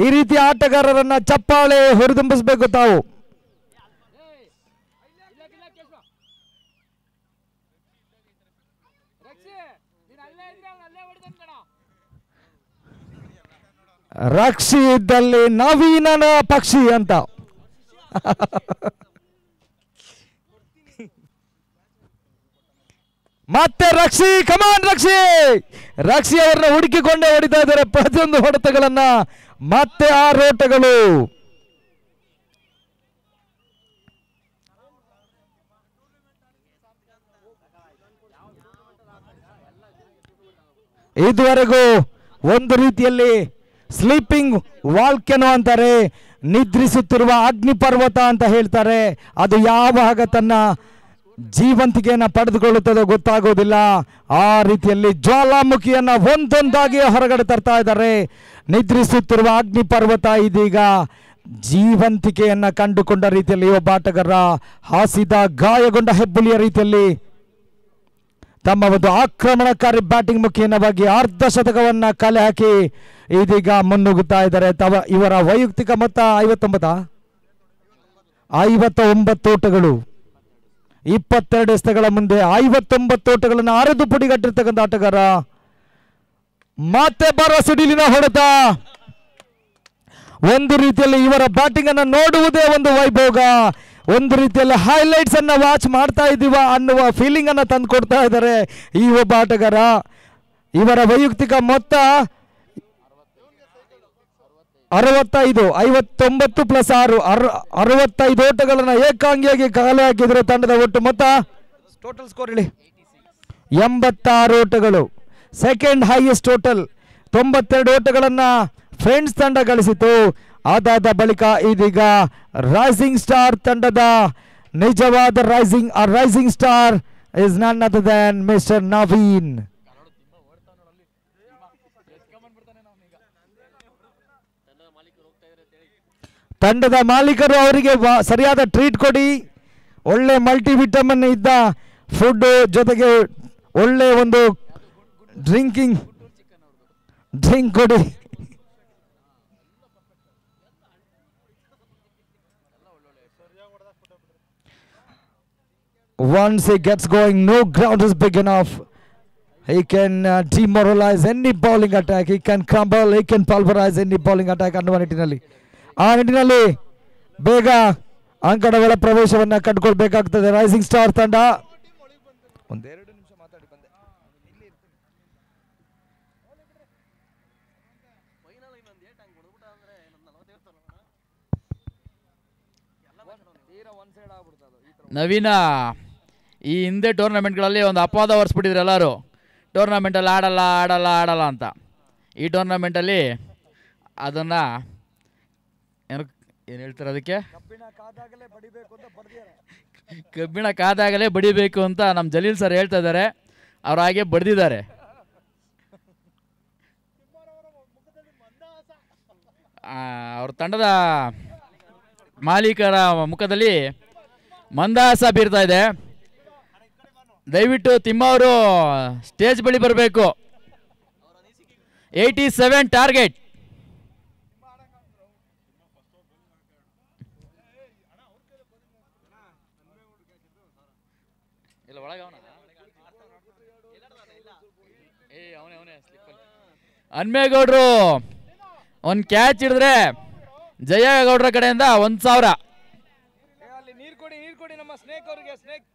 ಈ ರೀತಿಯ ಆಟಗಾರರನ್ನ ಚಪ್ಪಾಳೆ ಹುರಿದುಂಬಿಸಬೇಕು ತಾವು. ರಕ್ಷಿ ಇದ್ದಲ್ಲಿ ನವೀನನ ಪಕ್ಷಿ ಅಂತ. ಮತ್ತೆ ರಕ್ಷಿ, ಕಮಾನ್ ರಕ್ಷಿ. ರಕ್ಷಿ ಅವರನ್ನ ಹುಡುಕಿಕೊಂಡೇ ಹೊಡಿತಾ ಇದ್ದಾರೆ ಪ್ರತಿಯೊಂದು ಹೊಡೆತಗಳನ್ನ. ಮತ್ತೆ 6 ಓಟಗಳು. ಇದುವರೆಗೂ ಒಂದು ರೀತಿಯಲ್ಲಿ ಸ್ಲೀಪಿಂಗ್ ವಾಲ್ಕೆನೋ ಅಂತಾರೆ, ನಿದ್ರಿಸುತ್ತಿರುವ ಅಗ್ನಿಪರ್ವತ ಅಂತ ಹೇಳ್ತಾರೆ. ಅದು ಯಾವಾಗ ತನ್ನ ಜೀವಂತಿಕೆಯನ್ನು ಪಡೆದುಕೊಳ್ಳುತ್ತದೋ ಗೊತ್ತಾಗೋದಿಲ್ಲ. ಆ ರೀತಿಯಲ್ಲಿ ಜ್ವಾಲಾಮುಖಿಯನ್ನ ಒಂದೊಂದಾಗಿ ಹೊರಗಡೆ ತರ್ತಾ ಇದ್ದಾರೆ. ನಿದ್ರಿಸುತ್ತಿರುವ ಅಗ್ನಿಪರ್ವತ ಇದೀಗ ಜೀವಂತಿಕೆಯನ್ನ ಕಂಡುಕೊಂಡ ರೀತಿಯಲ್ಲಿ ಒಬ್ಬ ಆಟಗಾರ ಹಾಸಿದ ಗಾಯಗೊಂಡ ಹೆಬ್ಬುಲಿಯ ರೀತಿಯಲ್ಲಿ ತಮ್ಮ ಒಂದು ಆಕ್ರಮಣಕಾರಿ ಬ್ಯಾಟಿಂಗ್ ಮುಖೇನವಾಗಿ ಅರ್ಧ ಶತಕವನ್ನ ಕಲೆ ಹಾಕಿ ಇದೀಗ ಮುನ್ನುಗ್ಗುತ್ತಾ ಇದ್ದಾರೆ. ಇವರ ವೈಯಕ್ತಿಕ ಮೊತ್ತ 59 ಓಟಗಳು, 22 ಎಸೆತಗಳ ಮುಂದೆ 59 ಓಟಗಳನ್ನು ಅರೆದು ಪುಡಿಗಟ್ಟಿರ್ತಕ್ಕಂಥ ಆಟಗಾರ. ಮತ್ತೆ ಬರೋ ಸಿಡಿಲಿನ ಹೊಡೆತ. ಒಂದು ರೀತಿಯಲ್ಲಿ ಇವರ ಬ್ಯಾಟಿಂಗ್ ಅನ್ನು ನೋಡುವುದೇ ಒಂದು ವೈಭೋಗ. ಒಂದು ರೀತಿಯಲ್ಲಿ ಹೈಲೈಟ್ಸ್ ಅನ್ನ ವಾಚ್ ಮಾಡ್ತಾ ಇದ್ದೀವ ಅನ್ನುವ ಫೀಲಿಂಗ್ ಅನ್ನ ತಂದು ಕೊಡ್ತಾ ಇದ್ದಾರೆ ಈ ಒಬ್ಬ ಆಟಗಾರ. ಇವರ ವೈಯಕ್ತಿಕ ಮೊತ್ತ 65, 59 ಪ್ಲಸ್ 6, 65 ಓಟಗಳನ್ನು ಏಕಾಂಗಿಯಾಗಿ ಕಲೆ ಹಾಕಿದ್ರೆ ತಂಡದ ಒಟ್ಟು ಮೊತ್ತ ಟೋಟಲ್ ಸ್ಕೋರ್ ಹೇಳಿ 86 ಓಟಗಳು. ಸೆಕೆಂಡ್ ಹೈಯೆಸ್ಟ್ ಟೋಟಲ್ 92 ಓಟಗಳನ್ನು ಫ್ರೆಂಡ್ಸ್ ತಂಡ ಗಳಿಸಿತು. ಅದಾದ ಬಳಿಕ ಇದೀಗ ರೈಸಿಂಗ್ ಸ್ಟಾರ್ ತಂಡದ ನಿಜವಾದ rising star is none other than mister Naveen. ತಂಡದ ಮಾಲೀಕರು ಅವರಿಗೆ ಸರಿಯಾದ ಟ್ರೀಟ್ ಕೊಡಿ, ಒಳ್ಳೆ ಮಲ್ಟಿ ವಿಟಮಿನ್ ಇದ್ದ ಫುಡ್ ಜೊತೆಗೆ ಒಳ್ಳೆ ಒಂದು ಡ್ರಿಂಕ್ ಕೊಡಿ. Once he gets going, no ground is big enough. He can demoralize any bowling attack. He can crumble, he can pulverize any bowling attack ಅನ್ನುವ ನಿಟ್ಟಿನಲ್ಲಿ ಬೇಗ ಅಂಕಣ ಒಳ ಪ್ರವೇಶವನ್ನ ಕಂಡುಕೊಳ್ಬೇಕಾಗ್ತದೆ ರೈಸಿಂಗ್ ಸ್ಟಾರ್ ತಂಡ. ಒಂದೆರಡು ನಿಮಿಷ ಮಾತಾಡಿ ಬಂದೆ. ನವೀನ ಈ ಹಿಂದೆ ಟೂರ್ನಮೆಂಟ್ಗಳಲ್ಲಿ ಒಂದು ಅಪವಾದ ಹೊರಿಸ್ಬಿಟ್ಟಿದ್ರು ಎಲ್ಲರೂ, ಟೂರ್ನಮೆಂಟಲ್ಲಿ ಆಡಲ್ಲ ಅಂತ. ಈ ಟೂರ್ನಮೆಂಟಲ್ಲಿ ಅದನ್ನು ಏನು ಹೇಳ್ತಾರೆ, ಅದಕ್ಕೆ ಕಬ್ಬಿಣ ಕಾದಾಗಲೇ ಬಡಿಬೇಕು ಅಂತ ನಮ್ಮ ಜಲೀಲ್ ಸರ್ ಹೇಳ್ತಾ ಇದ್ದಾರೆ. ಅವ್ರು ಹಾಗೆ ಬಡ್ದಿದ್ದಾರೆ. ಅವ್ರ ತಂಡದ ಮಾಲೀಕರ ಮುಖದಲ್ಲಿ ಮಂದಹಾಸ ಬೀರ್ತಾ ಇದೆ. ದಯವಿಟ್ಟು ತಿಮ್ಮ ಅವರು ಸ್ಟೇಜ್ ಬಳಿ ಬರಬೇಕು. 87 ಟಾರ್ಗೆಟ್. ಹನ್ಮೇಗೌಡರು ಒಂದು ಕ್ಯಾಚ್ ಹಿಡಿದ್ರೆ ಜಯಗೌಡರ ಕಡೆಯಿಂದ 1000. ನೀರು ಕೊಡಿ ನಮ್ಮ ಸ್ನೇಕ್ ಅವರಿಗೆ. ಸ್ನೇಕ್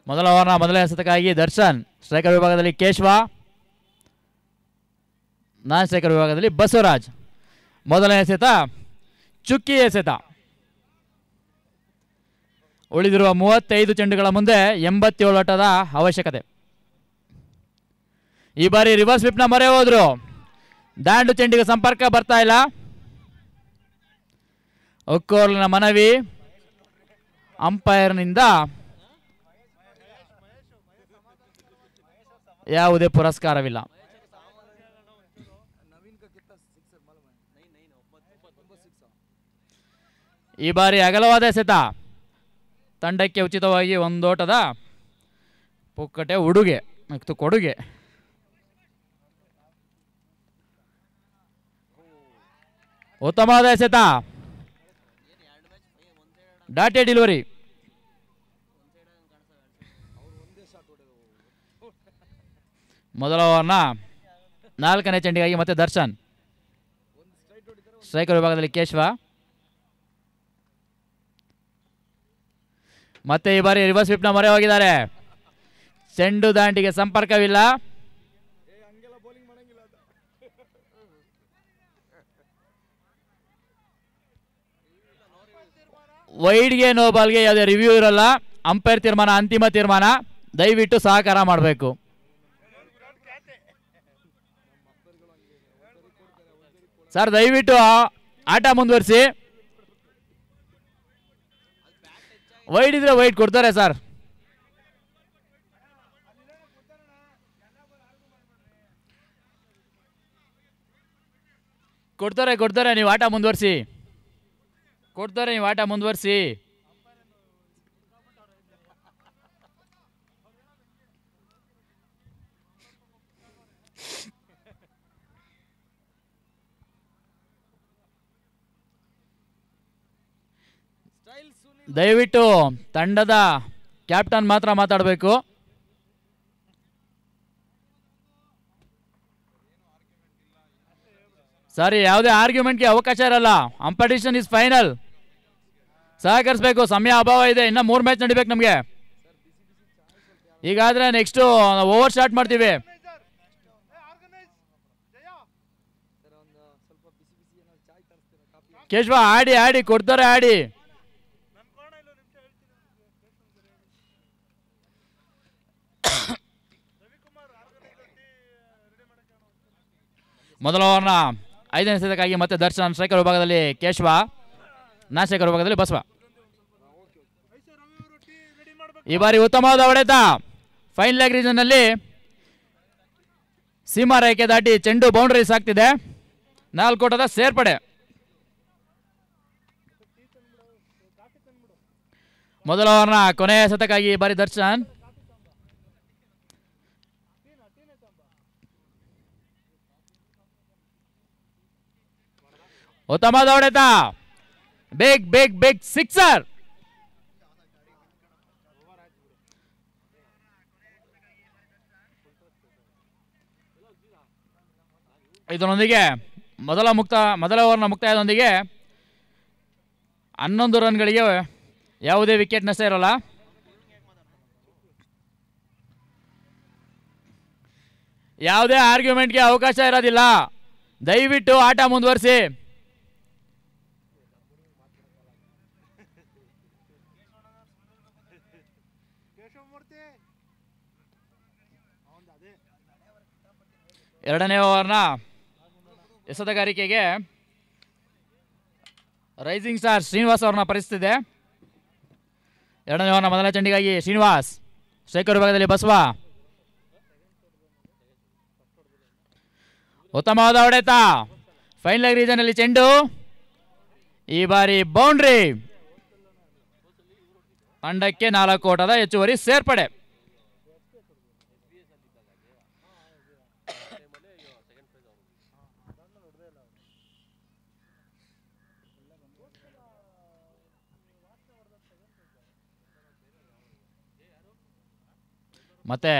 ಮೊದಲ ಓವರ್ನ ಮೊದಲನೇ ಎಸೆತಕ್ಕಾಗಿ ದರ್ಶನ್, ಸ್ಟ್ರೈಕರ್ ವಿಭಾಗದಲ್ಲಿ ಕೇಶವ, ನಾನ್ ಸ್ಟ್ರೈಕರ್ ವಿಭಾಗದಲ್ಲಿ ಬಸವರಾಜ್. ಮೊದಲನೇ ಎಸೆತ ಚುಕ್ಕಿ ಎಸೆತ. ಉಳಿದಿರುವ 35 ಚೆಂಡುಗಳ ಮುಂದೆ 87 ಓಟದ ಅವಶ್ಯಕತೆ. ಈ ಬಾರಿ ರಿವರ್ಸ್ ಸ್ವಿಪ್ನ ಮೊರೆ ಹೋದ್ರು. ದಾಂಡು ಚೆಂಡಿಗೆ ಸಂಪರ್ಕ ಬರ್ತಾ ಇಲ್ಲ. ಒಕ್ಕೋರ್ಲಿನ ಮನವಿ, ಅಂಪೈರ್ನಿಂದ ಯಾವುದೇ ಪುರಸ್ಕಾರವಿಲ್ಲ. ಈ ಬಾರಿ ಅಗಲವಾದ ಎಸೆತ. ತಂಡಕ್ಕೆ ಉಚಿತವಾಗಿ 1 ಓಟದ ಪುಕ್ಕಟೆ ಉಡುಗೆ ಮತ್ತು ಕೊಡುಗೆ. ಉತ್ತಮವಾದ ಎಸೆತ. ಡಾಟೆ ಡೆಲಿವರಿ. ಮೊದಲ ಓವರ್ನ 4ನೇ ಚೆಂಡಿಗಾಗಿ ಮತ್ತೆ ದರ್ಶನ್, ಸ್ಟ್ರೈಕರ್ ವಿಭಾಗದಲ್ಲಿ ಕೇಶವ, ಮತ್ತೆ ಈ ಬಾರಿ ರಿವರ್ಸ್ ವಿಪ್ನ ಮೊರೆ ಹೋಗಿದ್ದಾರೆ. ಚೆಂಡು ದಾಂಡಿಗೆ ಸಂಪರ್ಕವಿಲ್ಲ. ವೈಡ್ಗೆ ನೋ ಬಾಲ್ಗೆ ಯಾವುದೇ ರಿವ್ಯೂ ಇರಲ್ಲ. ಅಂಪೈರ್ ತೀರ್ಮಾನ ಅಂತಿಮ ತೀರ್ಮಾನ. ದಯವಿಟ್ಟು ಸಹಕಾರ ಮಾಡಬೇಕು. ಸರ್ ದಯವಿಟ್ಟು ಆಟ ಮುಂದುವರಿಸಿ. ವೈಡ್ ಇದ್ರೆ ವೈಡ್ ಕೊಡ್ತಾರೆ ಸರ್. ಕೊಡ್ತಾರೆ ನೀವು ಆಟ ಮುಂದುವರಿಸಿ. ದಯವಿಟ್ಟು ತಂಡದ ಕ್ಯಾಪ್ಟನ್ ಮಾತ್ರ ಮಾತಾಡಬೇಕು. ಸರಿ, ಯಾವುದೇ ಆರ್ಗ್ಯುಮೆಂಟ್ಗೆ ಅವಕಾಶ ಇರಲ್ಲ. Competition is final. ಸಹಕರಿಸಬೇಕು. ಸಮಯ ಅಭಾವ ಇದೆ. ಇನ್ನು 3 ಮ್ಯಾಚ್ ನಡಿಬೇಕು ನಮಗೆ. ಈಗಾದ್ರೆ ನೆಕ್ಸ್ಟ್ ಓವರ್ ಸ್ಟಾರ್ಟ್ ಮಾಡ್ತೀವಿ. ಕೇಶವ ಆಡಿ ಕೊಡ್ತಾರೆ. ಆಡಿ ಮೊದಲ ಓವರ್ನ 5ನೇ ಎಸೆತಕ್ಕಾಗಿ ಮತ್ತೆ ದರ್ಶನ್. ಸ್ಟ್ರೈಕರ್ ವಿಭಾಗದಲ್ಲಿ ಕೇಶವ, ನಾಶಕರ ವಿಭಾಗದಲ್ಲಿ ಬಸವ. ಈ ಬಾರಿ ಉತ್ತಮವಾದ ಹೊಡೆತ. ಫೈನ್ ಲೆಗ್ ರೀಜನ್ ನಲ್ಲಿ ಸೀಮಾ ರೇಖೆ ದಾಟಿ ಚೆಂಡು ಬೌಂಡ್ರೀಸ್ ಆಗ್ತಿದೆ. 4 ಓಟದ ಸೇರ್ಪಡೆ. ಮೊದಲ ಓವರ್ನ ಕೊನೆಯ ಎಸೆತಕ್ಕಾಗಿ ಈ ಬಾರಿ ದರ್ಶನ್. ಉತ್ತಮವಾದ ಹೊಡೆತ. Big sixer. ಇದರೊಂದಿಗೆ ಮೊದಲ ಓವರ್ನ ಮುಕ್ತಾಯದೊಂದಿಗೆ 11 ರನ್ಗಳಿಗೆ ಯಾವುದೇ ವಿಕೆಟ್ ನಷ್ಟ ಇರಲ್ಲ. ಯಾವುದೇ ಆರ್ಗ್ಯುಮೆಂಟ್ಗೆ ಅವಕಾಶ ಇರೋದಿಲ್ಲ. ದಯವಿಟ್ಟು ಆಟ ಮುಂದುವರಿಸಿ. ಎರಡನೇ ಓವರ್ನ ಎಸೆತಗಾರಿಕೆಗೆ ರೈಸಿಂಗ್ ಸ್ಟಾರ್ ಶ್ರೀನಿವಾಸ್ ಅವರನ್ನ ಪರಿಸ್ಥಿತಿ. ಎರಡನೇ ಓವರ್ನ ಮೊದಲ ಚೆಂಡಿಗಾಗಿ ಶ್ರೀನಿವಾಸ್. ಸ್ಟ್ರೈಕರ್ ವಿಭಾಗದಲ್ಲಿ ಬಸವ. ಉತ್ತಮವಾದ ಹೊಡೆತ. ಫೈನ್ ಲೆಗ್ ರೀಜನ್ ಅಲ್ಲಿ ಚೆಂಡು. ಈ ಬಾರಿ ಬೌಂಡ್ರಿ. ತಂಡಕ್ಕೆ 4 ಓಟದ ಹೆಚ್ಚುವರಿ ಸೇರ್ಪಡೆ. ಮತ್ತೆ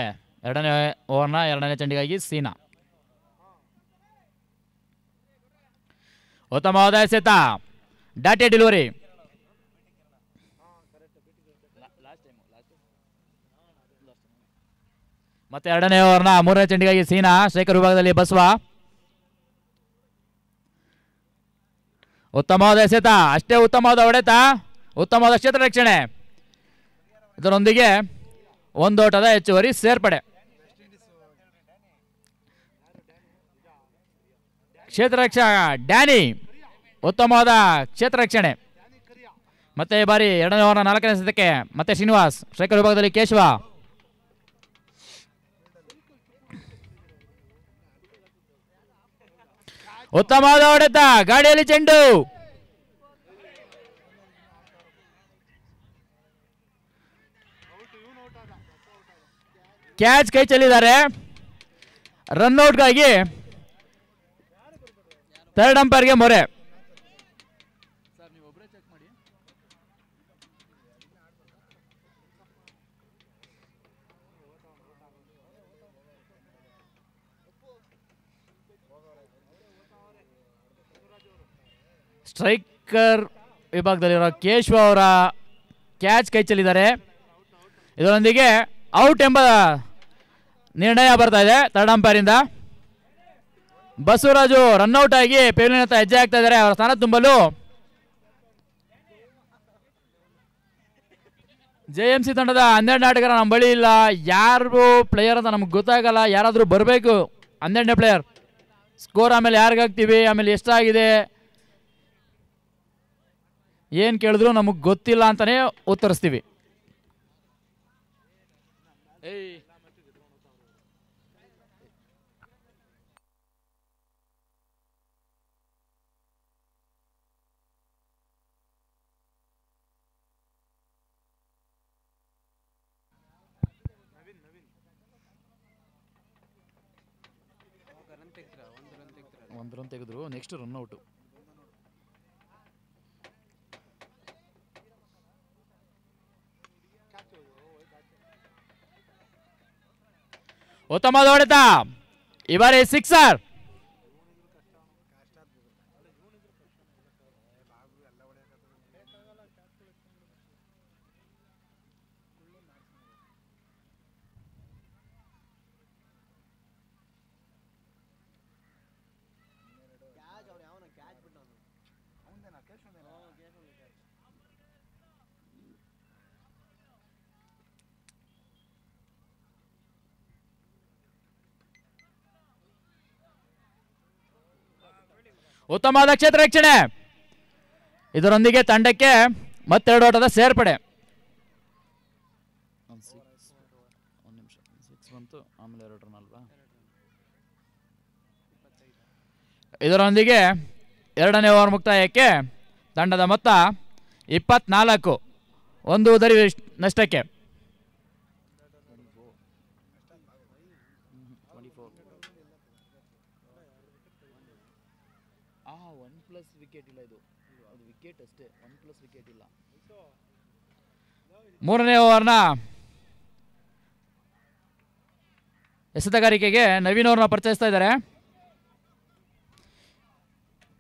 ಎರಡನೇ ಓವರ್ನ 2ನೇ ಚೆಂಡಿಗಾಗಿ ಸೀನಾ. ಉತ್ತಮವಾದ ಎಸೆತ. ಡಾಟೆ ಡೆಲಿವರಿ. ಮತ್ತೆ ಎರಡನೇ ಓವರ್ನ 3ನೇ ಚೆಂಡಿಗಾಗಿ ಸೀನಾ. ಸ್ಟ್ರೈಕರ್ ವಿಭಾಗದಲ್ಲಿ ಬಸವ. ಉತ್ತಮವಾದ ಎಸೆತ. ಅಷ್ಟೇ ಉತ್ತಮವಾದ ಹೊಡೆತ. ಉತ್ತಮವಾದ ಕ್ಷೇತ್ರ ರಕ್ಷಣೆ. ಇದರೊಂದಿಗೆ 1 ಓಟದ ಹೆಚ್ಚುವರಿ ಸೇರ್ಪಡೆ. ಕ್ಷೇತ್ರ ರಕ್ಷಕ ಡ್ಯಾನಿ. ಉತ್ತಮವಾದ ಕ್ಷೇತ್ರ ರಕ್ಷಣೆ. ಮತ್ತೆ ಈ ಬಾರಿ ಎರಡನೇ ಓವರ್ನ 4ನೇ ಎಸೆತಕ್ಕೆ ಮತ್ತೆ ಶ್ರೀನಿವಾಸ್. ಸ್ಟ್ರೈಕರ್ ವಿಭಾಗದಲ್ಲಿ ಕೇಶವ. ಉತ್ತಮವಾದ ಹೊಡೆತ. ಗಾಡಿಯಲ್ಲಿ ಚೆಂಡು. ಕ್ಯಾಚ್ ಕೈ ಚೆಲ್ಲಿದ್ದಾರೆ. ರನ್ಔಟ್ಗಾಗಿ ಥರ್ಡ್ ಅಂಪೈರ್ಗೆ ಮೊರೆ. ಸ್ಟ್ರೈಕರ್ ವಿಭಾಗದಲ್ಲಿರೋ ಕೇಶವ ಅವರ ಕ್ಯಾಚ್ ಕೈ ಚೆಲ್ಲಿದ್ದಾರೆ. ಇದರೊಂದಿಗೆ ಔಟ್ ಎಂಬ ನಿರ್ಣಯ ಬರ್ತಾ ಇದೆ ಥರ್ಡ್ ಅಂಪೈರಿಂದ. ಬಸವರಾಜು ರನ್ಔಟ್ ಆಗಿ ಪೆವಿಲಿಯನ್ ಹತ್ತ ಹೆಜ್ಜೆ ಆಗ್ತಾ ಇದ್ದಾರೆ ಅವರ ಸ್ಥಾನ ತುಂಬಲು. JMC ತಂಡದ 12 ಆಟಗಾರ ನಮ್ಮ ಬಳಿ ಇಲ್ಲ. ಯಾರು ಪ್ಲೇಯರ್ ಅಂತ ನಮ್ಗೆ ಗೊತ್ತಾಗಲ್ಲ. ಯಾರಾದರೂ ಬರಬೇಕು 12ನೇ ಪ್ಲೇಯರ್. ಸ್ಕೋರ್ ಆಮೇಲೆ ಯಾರಿಗಾಗ್ತೀವಿ, ಆಮೇಲೆ ಎಷ್ಟಾಗಿದೆ ಏನು ಕೇಳಿದ್ರು ನಮಗೆ ಗೊತ್ತಿಲ್ಲ ಅಂತಲೇ ಉತ್ತರಿಸ್ತೀವಿ. ಒಂದು ರನ್ ತೆಗೆದ್ರು, ನೆಕ್ಸ್ಟ್ ರನ್ಔಟು. ಉತ್ತಮವಾದ ಹೊಡೆತ, ಈ ಬಾರಿ ಸಿಕ್ಸರ್. ಉತ್ತಮವಾದ ಕ್ಷೇತ್ರ ರಕ್ಷಣೆ. ಇದರೊಂದಿಗೆ ತಂಡಕ್ಕೆ ಮತ್ತೆರಡು ಓಟದ ಸೇರ್ಪಡೆ. ಇದರೊಂದಿಗೆ ಎರಡನೇ ಓವರ್ ಮುಕ್ತಾಯಕ್ಕೆ ತಂಡದ ಮೊತ್ತ 24, 1 ಉದರಿ ನಷ್ಟಕ್ಕೆ. ಮೂರನೇ ಓವರ್ನ ಎಸೆತಗಾರಿಕೆಗೆ ನವೀನ್ ಅವ್ರನ್ನ ಪರಿಚಯಿಸ್ತಾ ಇದ್ದಾರೆ.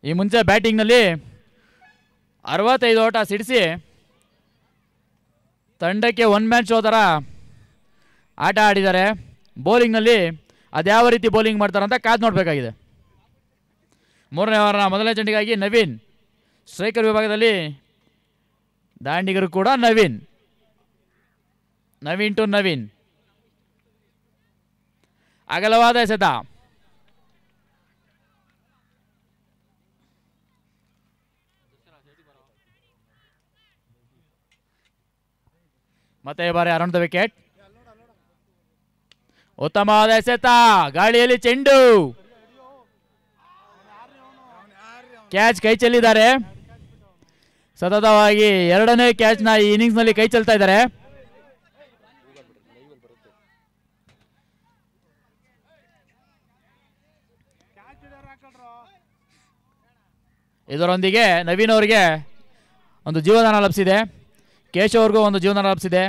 ಈ ಮುಂಚೆ ಬ್ಯಾಟಿಂಗ್ನಲ್ಲಿ 65 ಓಟ ಸಿಡಿಸಿ ತಂಡಕ್ಕೆ 1 ಮ್ಯಾಚ್ ಹೋದರ ಆಟ ಆಡಿದ್ದಾರೆ. ಬೌಲಿಂಗ್ನಲ್ಲಿ ಅದ್ಯಾವ ರೀತಿ ಬೌಲಿಂಗ್ ಮಾಡ್ತಾರಂತ ಕಾದು ನೋಡಬೇಕಾಗಿದೆ. ಮೂರನೇ ಓವರ್ನ ಮೊದಲನೇ ಚೆಂಡಿಗಾಗಿ ನವೀನ್. ಸ್ಟ್ರೈಕರ್ ವಿಭಾಗದಲ್ಲಿ ದಾಂಡಿಗರು ಕೂಡ ನವೀನ್ ಟು ನವೀನ್. ಅಗಲವಾದ ಎಸೆತ. ಮತ್ತೆ ಈ ಬಾರಿ ಅರೌಂಡ್ ದ ವಿಕೆಟ್. ಉತ್ತಮವಾದ ಎಸೆತ, ಗಾಳಿಯಲ್ಲಿ ಚೆಂಡು. ಕ್ಯಾಚ್ ಕೈ ಚೆಲ್ಲಿದ್ದಾರೆ. ಸತತವಾಗಿ ಎರಡನೇ ಕ್ಯಾಚ್ನ ಈ ಇನ್ನಿಂಗ್ಸ್ನಲ್ಲಿ ಕೈ ಚೆಲ್ತಾ ಇದ್ದಾರೆ. ಇದರೊಂದಿಗೆ ನವೀನ್ ಅವರಿಗೆ ಒಂದು ಜೀವದಾನ ಲಭಿಸಿದೆ, ಕೇಶವ್ ಅವ್ರಿಗೂ ಒಂದು ಜೀವದಾನ ಲಭಿಸಿದೆ.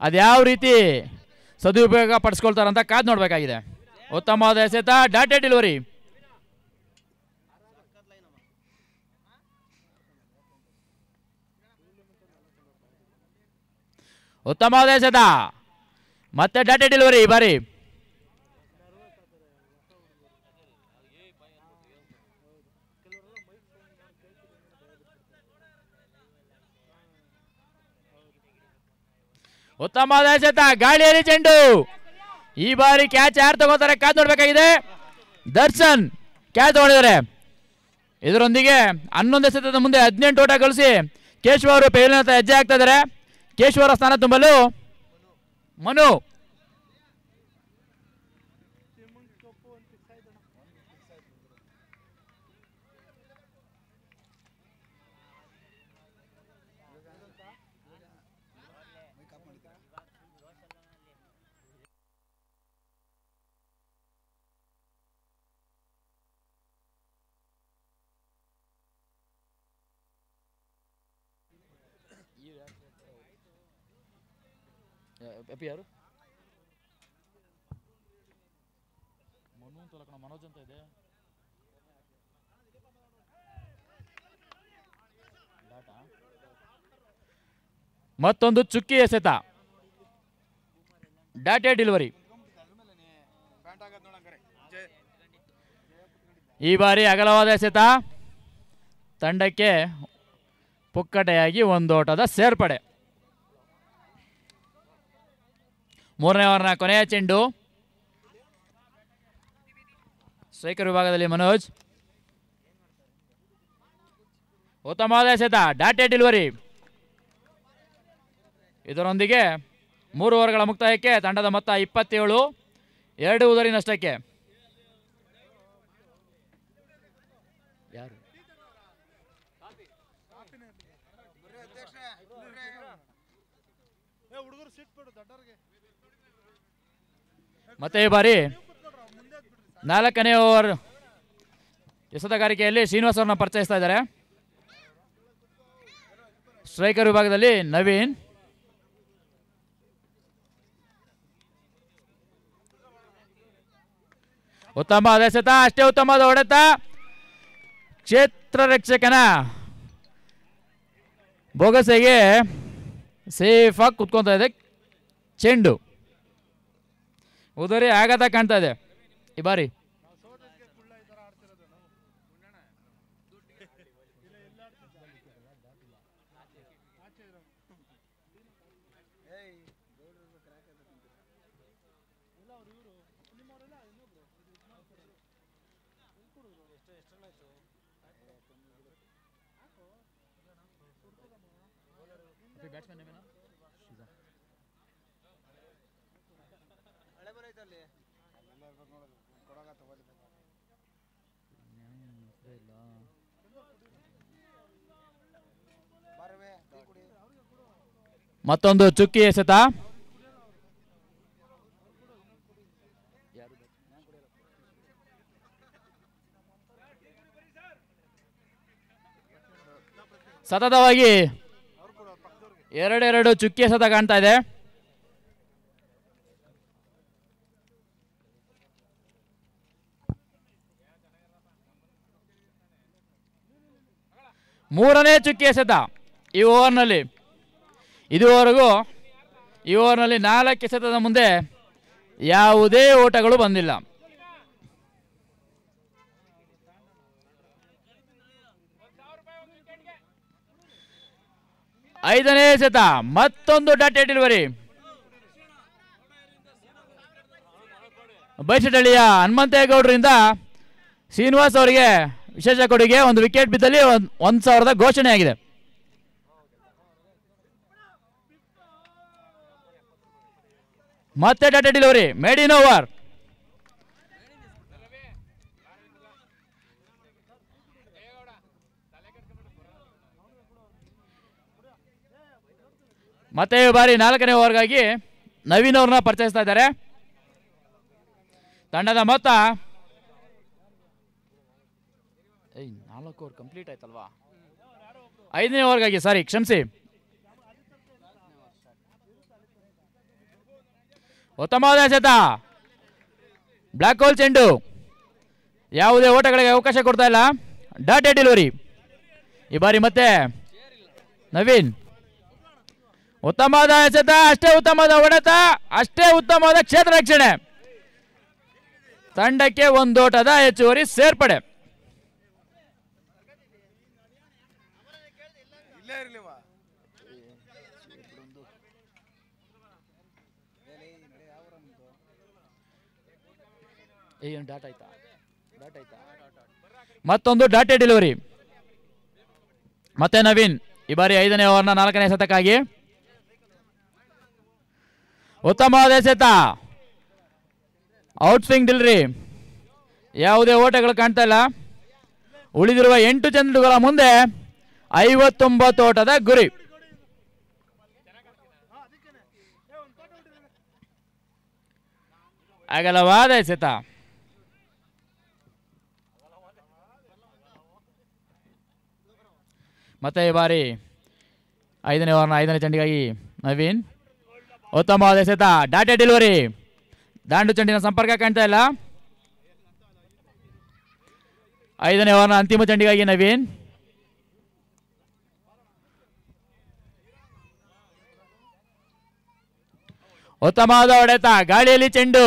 ಅದ್ಯಾವ ರೀತಿ ಸದುಪಯೋಗ ಪಡಿಸ್ಕೊಳ್ತಾರಂತ ಕಾದು ನೋಡಬೇಕಾಗಿದೆ. ಉತ್ತಮವಾದ ಎಸೆತ, ಡಾಟೆಡ್ ಡೆಲಿವರಿ. ಉತ್ತಮವಾದ ಎಸೆತ, ಮತ್ತೆ ಡಾಟೆಡ್ ಡೆಲಿವರಿ. ಈ ಬಾರಿ ಉತ್ತಮವಾದ ಎಸೆತ, ಗಾಳಿಯಲ್ಲಿ ಚೆಂಡು. ಈ ಬಾರಿ ಕ್ಯಾಚ್ ಯಾರು ತಗೋತಾರೆ ಕಾದು ನೋಡಬೇಕಾಗಿದೆ. ದರ್ಶನ್ ಕ್ಯಾಚ್ ತಗೊಂಡಿದ್ದಾರೆ. ಇದರೊಂದಿಗೆ 11 ಎಸೆತದ ಮುಂದೆ 18 ಓಟ ಗಳಿಸಿ ಕೇಶವ್ ಅವರು ಪೆವಿಲಿಯನ್ ಹತ್ತ ಹೆಜ್ಜೆ ಆಗ್ತಾ ಇದ್ದಾರೆ. ಕೇಶವ್ ಅವರ ಸ್ಥಾನ ತುಂಬಲು ಮನು. ಯಾರು ಮನು ಅಂತ ಲಕ್ಕಣ, ಮನೋಜ್ ಅಂತ ಇದೆ. ಡಾಟಾ ಮತ್ತೊಂದು ಚುಕ್ಕಿ ಎಸೆತ, ಡಾಟೆ ಡೆಲಿವರಿ. ಈ ಬಾರಿ ಅಗಲವಾದ ಎಸೆತ, ತಂಡಕ್ಕೆ ಪುಕ್ಕಟೆಯಾಗಿ ಒಂದು ಓಟದ ಸೇರ್ಪಡೆ. ಮೂರನೇ ಓವರ್ನ ಕೊನೆಯ ಚೆಂಡು. ಸ್ಟ್ರೈಕರ್ ವಿಭಾಗದಲ್ಲಿ ಮನೋಜ್. ಉತ್ತಮವಾದ ಎಸೆತ, ಡಾಟೆ ಡೆಲಿವರಿ. ಇದರೊಂದಿಗೆ 3 ಓವರ್ಗಳ ಮುಕ್ತಾಯಕ್ಕೆ ತಂಡದ ಮೊತ್ತ 27, 2 ಉದರಿ ನಷ್ಟಕ್ಕೆ. ಮತ್ತೆ ಈ ಬಾರಿ 4ನೇ ಓವರ್ ಎಸೆತಗಾರಿಕೆಯಲ್ಲಿ ಶ್ರೀನಿವಾಸ್ ಅವರನ್ನ ಪರಿಚಯಿಸ್ತಾ ಇದ್ದಾರೆ. ಸ್ಟ್ರೈಕರ್ ವಿಭಾಗದಲ್ಲಿ ನವೀನ್. ಉತ್ತಮವಾದ ಎಸೆತ, ಅಷ್ಟೇ ಉತ್ತಮವಾದ ಹೊಡೆತ, ಕ್ಷೇತ್ರ ರಕ್ಷಕನ ಬೊಗಸೆಗೆ ಸೇಫ್ ಆಗಿ ಕುತ್ಕೊಂತ ಇದೆ ಚೆಂಡು. ಉದರಿ ಆಘಾತ ಕಾಣ್ತಾ ಇದೆ ಈ ಬಾರಿ. ಮತ್ತೊಂದು ಚುಕ್ಕಿ ಎಸೆತ, ಸತತವಾಗಿ 2 ಚುಕ್ಕಿ ಎಸೆತ ಕಾಣ್ತಾ ಇದೆ. ಮೂರನೇ ಚುಕ್ಕಿ ಎಸೆತ ಈ ಓವರ್ನಲ್ಲಿ. ಇದುವರೆಗೂ ಈ ಓವರ್ನಲ್ಲಿ 4 ಎಸೆತದ ಮುಂದೆ ಯಾವುದೇ ಓಟಗಳು ಬಂದಿಲ್ಲ. ಐದನೇ ಎಸೆತ, ಮತ್ತೊಂದು ಡಾಟೆ ಡೆಲಿವರಿ. ಬೈಸಟಳ್ಳಿಯ ಹನುಮಂತೇಗೌಡರಿಂದ ಶ್ರೀನಿವಾಸ್ ಅವರಿಗೆ ವಿಶೇಷ ಕೊಡುಗೆ. ಒಂದು ವಿಕೆಟ್ ಬಿದ್ದಲ್ಲಿ 1,000 ಘೋಷಣೆ ಆಗಿದೆ. ಮತ್ತೆ ಡಾಟೆ ಡೆಲಿವರಿ, ಮೇಡ್ ಇನ್ ಓವರ್. ಮತ್ತೆ ಈ ಬಾರಿ 4ನೇ ಓವರ್ಗಾಗಿ ನವೀನ್ ಅವ್ರನ್ನ ಪರಿಚಯಿಸ್ತಾ ಇದ್ದಾರೆ. ತಂಡದ ಮೊತ್ತ 4 ಓವರ್ ಕಂಪ್ಲೀಟ್ ಆಯ್ತಲ್ವಾ. 5ನೇ ಓವರ್ಗಾಗಿ ಕ್ಷಮಿಸಿ. ಉತ್ತಮವಾದ ಎಸೆತ, ಬ್ಲ್ಯಾಕ್ ಹೋಲ್ ಚೆಂಡು, ಯಾವುದೇ ಓಟಗಳಿಗೆ ಅವಕಾಶ ಕೊಡ್ತಾ ಇಲ್ಲ. ಡಾಟೆ ಡೆಲಿವರಿ. ಈ ಬಾರಿ ಮತ್ತೆ ನವೀನ್. ಉತ್ತಮವಾದ ಎಸೆತ, ಅಷ್ಟೇ ಉತ್ತಮವಾದ ಹೊಡೆತ, ಅಷ್ಟೇ ಉತ್ತಮವಾದ ಕ್ಷೇತ್ರ ರಕ್ಷಣೆ. ತಂಡಕ್ಕೆ 1 ಓಟದ ಹೆಚ್ಚುವರಿ ಸೇರ್ಪಡೆ. ಮತ್ತೊಂದು ಡಾಟೆ ಡೆಲಿವರಿ. ಮತ್ತೆ ನವೀನ್. ಈ ಬಾರಿ 5ನೇ ಓವರ್ನ 4ನೇ ಎಸೆತಕ್ಕಾಗಿ. ಉತ್ತಮವಾದ ಎಸೆತ, ಔಟ್ ಸ್ವಿಂಗ್ ಡೆಲಿವರಿ. ಯಾವುದೇ ಓಟಗಳು ಕಾಣ್ತಾ ಇಲ್ಲ. ಉಳಿದಿರುವ 8 ಚೆಂಡುಗಳ ಮುಂದೆ 59 ಓಟದ ಗುರಿ. ಅಗಲವಾದ ಎಸೆತ, ಮತ್ತೆ ಈ ಬಾರಿ 5ನೇ ಓವರ್ನ 5ನೇ ಚೆಂಡಿಗಾಗಿ ನವೀನ್. ಉತ್ತಮವಾದ ಎಸೆತ, ಡಾಟೆ ಡೆಲಿವರಿ. ದಾಂಡು ಚೆಂಡಿನ ಸಂಪರ್ಕ ಕಾಣ್ತಾ ಇಲ್ಲ. 5ನೇ ಓವರ್ನ ಅಂತಿಮ ಚೆಂಡಿಗಾಗಿ ನವೀನ್. ಉತ್ತಮವಾದ ಹೊಡೆತ, ಗಾಳಿಯಲ್ಲಿ ಚೆಂಡು.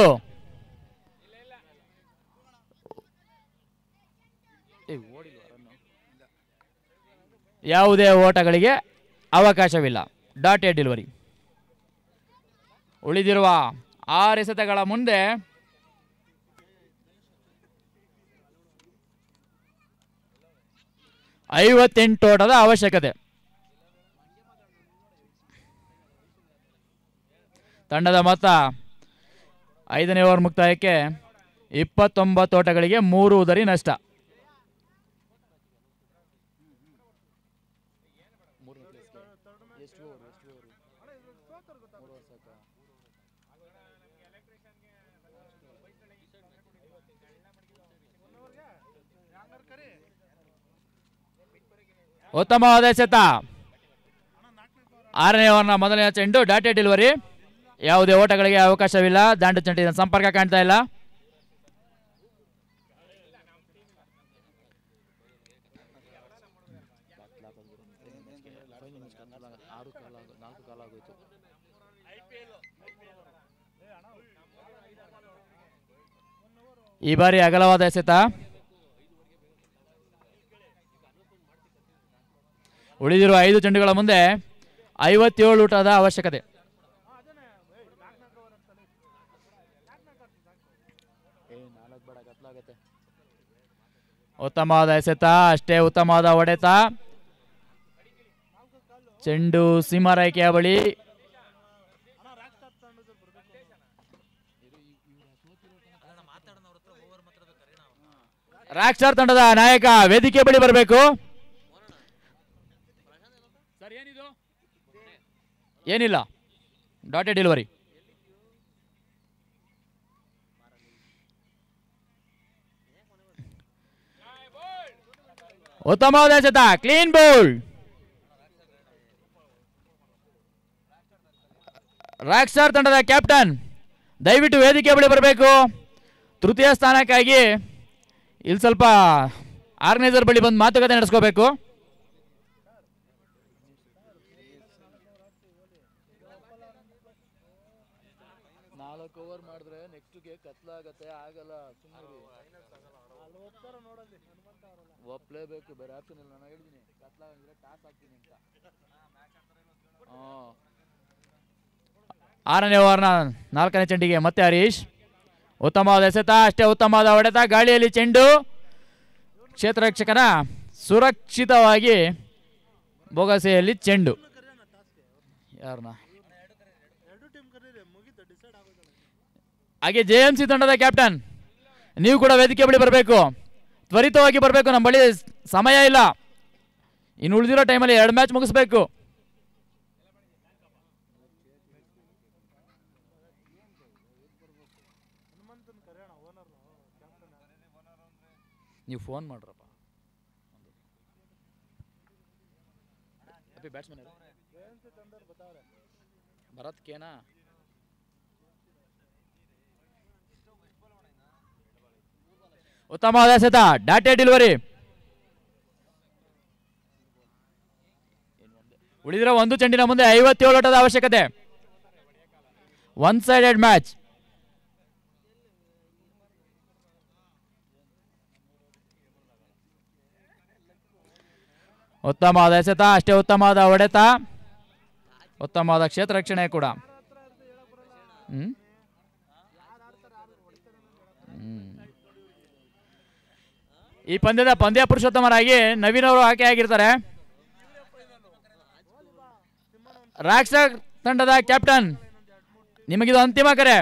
ಯಾವುದೇ ಓಟಗಳಿಗೆ ಅವಕಾಶವಿಲ್ಲ. Dot delivery. ಉಳಿದಿರುವ 6 ಎಸೆತಗಳ ಮುಂದೆ 58 ಓಟದ ಅವಶ್ಯಕತೆ. ತಂಡದ ಮೊತ್ತ 5ನೇ ಓವರ್ ಮುಕ್ತಾಯಕ್ಕೆ 29 ಓಟಗಳಿಗೆ 3 ಉದರಿ ನಷ್ಟ. ಉತ್ತಮವಾದ ಎಸೆತ. 6ನೇ ಓವರ್ನ ಮೊದಲನೇ ಚೆಂಡು ಡಾಟ್ ಡೆಲಿವರಿ. ಯಾವುದೇ ಓಟಗಳಿಗೆ ಅವಕಾಶವಿಲ್ಲ. ದಾಂಡು ಚೆಂಡಿನ ಸಂಪರ್ಕ ಕಾಣ್ತಾ ಇಲ್ಲ. ಈ ಬಾರಿ ಅಗಲವಾದ ಎಸೆತ. ಉಳಿದಿರುವ 5 ಚೆಂಡುಗಳ ಮುಂದೆ 57 ಓಟದ ಅವಶ್ಯಕತೆ. ಉತ್ತಮವಾದ ಎಸೆತ, ಅಷ್ಟೇ ಉತ್ತಮವಾದ ಹೊಡೆತ. ಚೆಂಡು ಸೀಮಾರೇಖೆಯ ಬಳಿ. ರಾಕ್ ಸ್ಟಾರ್ ತಂಡದ ನಾಯಕ ವೇದಿಕೆ ಬಳಿ ಬರಬೇಕು. ಏನಿಲ್ಲ, ಡಾಟ್ ಡೆಲಿವರಿ. ಉತ್ತಮವಾದ ಎಸೆತ, ಕ್ಲೀನ್ ಬೌಲ್. ರಾಕ್ ಸ್ಟಾರ್ ತಂಡದ ಕ್ಯಾಪ್ಟನ್ ದಯವಿಟ್ಟು ವೇದಿಕೆ ಬಳಿ ಬರಬೇಕು. ತೃತೀಯ ಸ್ಥಾನಕ್ಕಾಗಿ ಇಲ್ಲಿ ಸ್ವಲ್ಪ ಆರ್ಗನೈಸರ್ ಬಳಿ ಬಂದು ಮಾತುಕತೆ ನಡೆಸ್ಕೋಬೇಕು. ಒಪ್ಲೇಬೇಕು, ಬೇರೆ ಆಪ್ಷನ್ ಇಲ್ಲ. ನಾನು ಹೇಳಿದ್ದೀನಿ ಕತ್ಲಾಗಂಗಿದ್ರೆ ಟಾಸ್ ಹಾಕ್ತೀನಿ ಅಂತ. 6ನೇ ಓವರ್ನ 4ನೇ ಚೆಂಡಿಗೆ ಮತ್ತೆ ಹರೀಶ್. ಉತ್ತಮವಾದ ಎಸೆತ, ಅಷ್ಟೇ ಉತ್ತಮವಾದ ಹೊಡೆತ. ಗಾಳಿಯಲ್ಲಿ ಚೆಂಡು ಕ್ಷೇತ್ರ ರಕ್ಷಕನ ಸುರಕ್ಷಿತವಾಗಿ ಬೊಗಸೆಯಲ್ಲಿ ಚೆಂಡು. ಯಾರನ್ನ ಹಾಗೆ JMC ತಂಡದ ಕ್ಯಾಪ್ಟನ್ ನೀವು ಕೂಡ ವೇದಿಕೆ ಬಳಿ ಬರಬೇಕು. ತ್ವರಿತವಾಗಿ ಬರಬೇಕು, ನಮ್ಮ ಬಳಿ ಸಮಯ ಇಲ್ಲ. ಇನ್ನು ಉಳಿದಿರೋ ಟೈಮಲ್ಲಿ 2 ಮ್ಯಾಚ್ ಮುಗಿಸ್ಬೇಕು. ನೀವು ಫೋನ್ ಮಾಡ್ರಪ್ಪ. ಬ್ಯಾಟ್ಸ್ಮನ್ ಭರತ್ ಕೇನಾ. ಉತ್ತಮವಾದ ಎಸೆತ, ಡಾಟ್ ಡೆಲಿವರಿ. ಉಳಿದಿರೋ 1 ಚೆಂಡಿನ ಮುಂದೆ 57 ಓಟದ ಅವಶ್ಯಕತೆ. 1 ಸೈಡೆಡ್ ಮ್ಯಾಚ್. ಉತ್ತಮವಾದ ಎಸೆತ, ಅಷ್ಟೇ ಉತ್ತಮವಾದ ಹೊಡೆತ. ಉತ್ತಮವಾದ ಕ್ಷೇತ್ರ ರಕ್ಷಣೆ ಕೂಡ. ಈ ಪಂದ್ಯದ ಪಂದ್ಯ ಪುರುಷೋತ್ತಮರಾಗಿ ನವೀನ್ ಅವರು ಆಯ್ಕೆಯಾಗಿರ್ತಾರೆ. ರಾಕ್ ಸ್ಟಾರ್ ತಂಡದ ಕ್ಯಾಪ್ಟನ್, ನಿಮಗಿದು ಅಂತಿಮ ಕರೆ.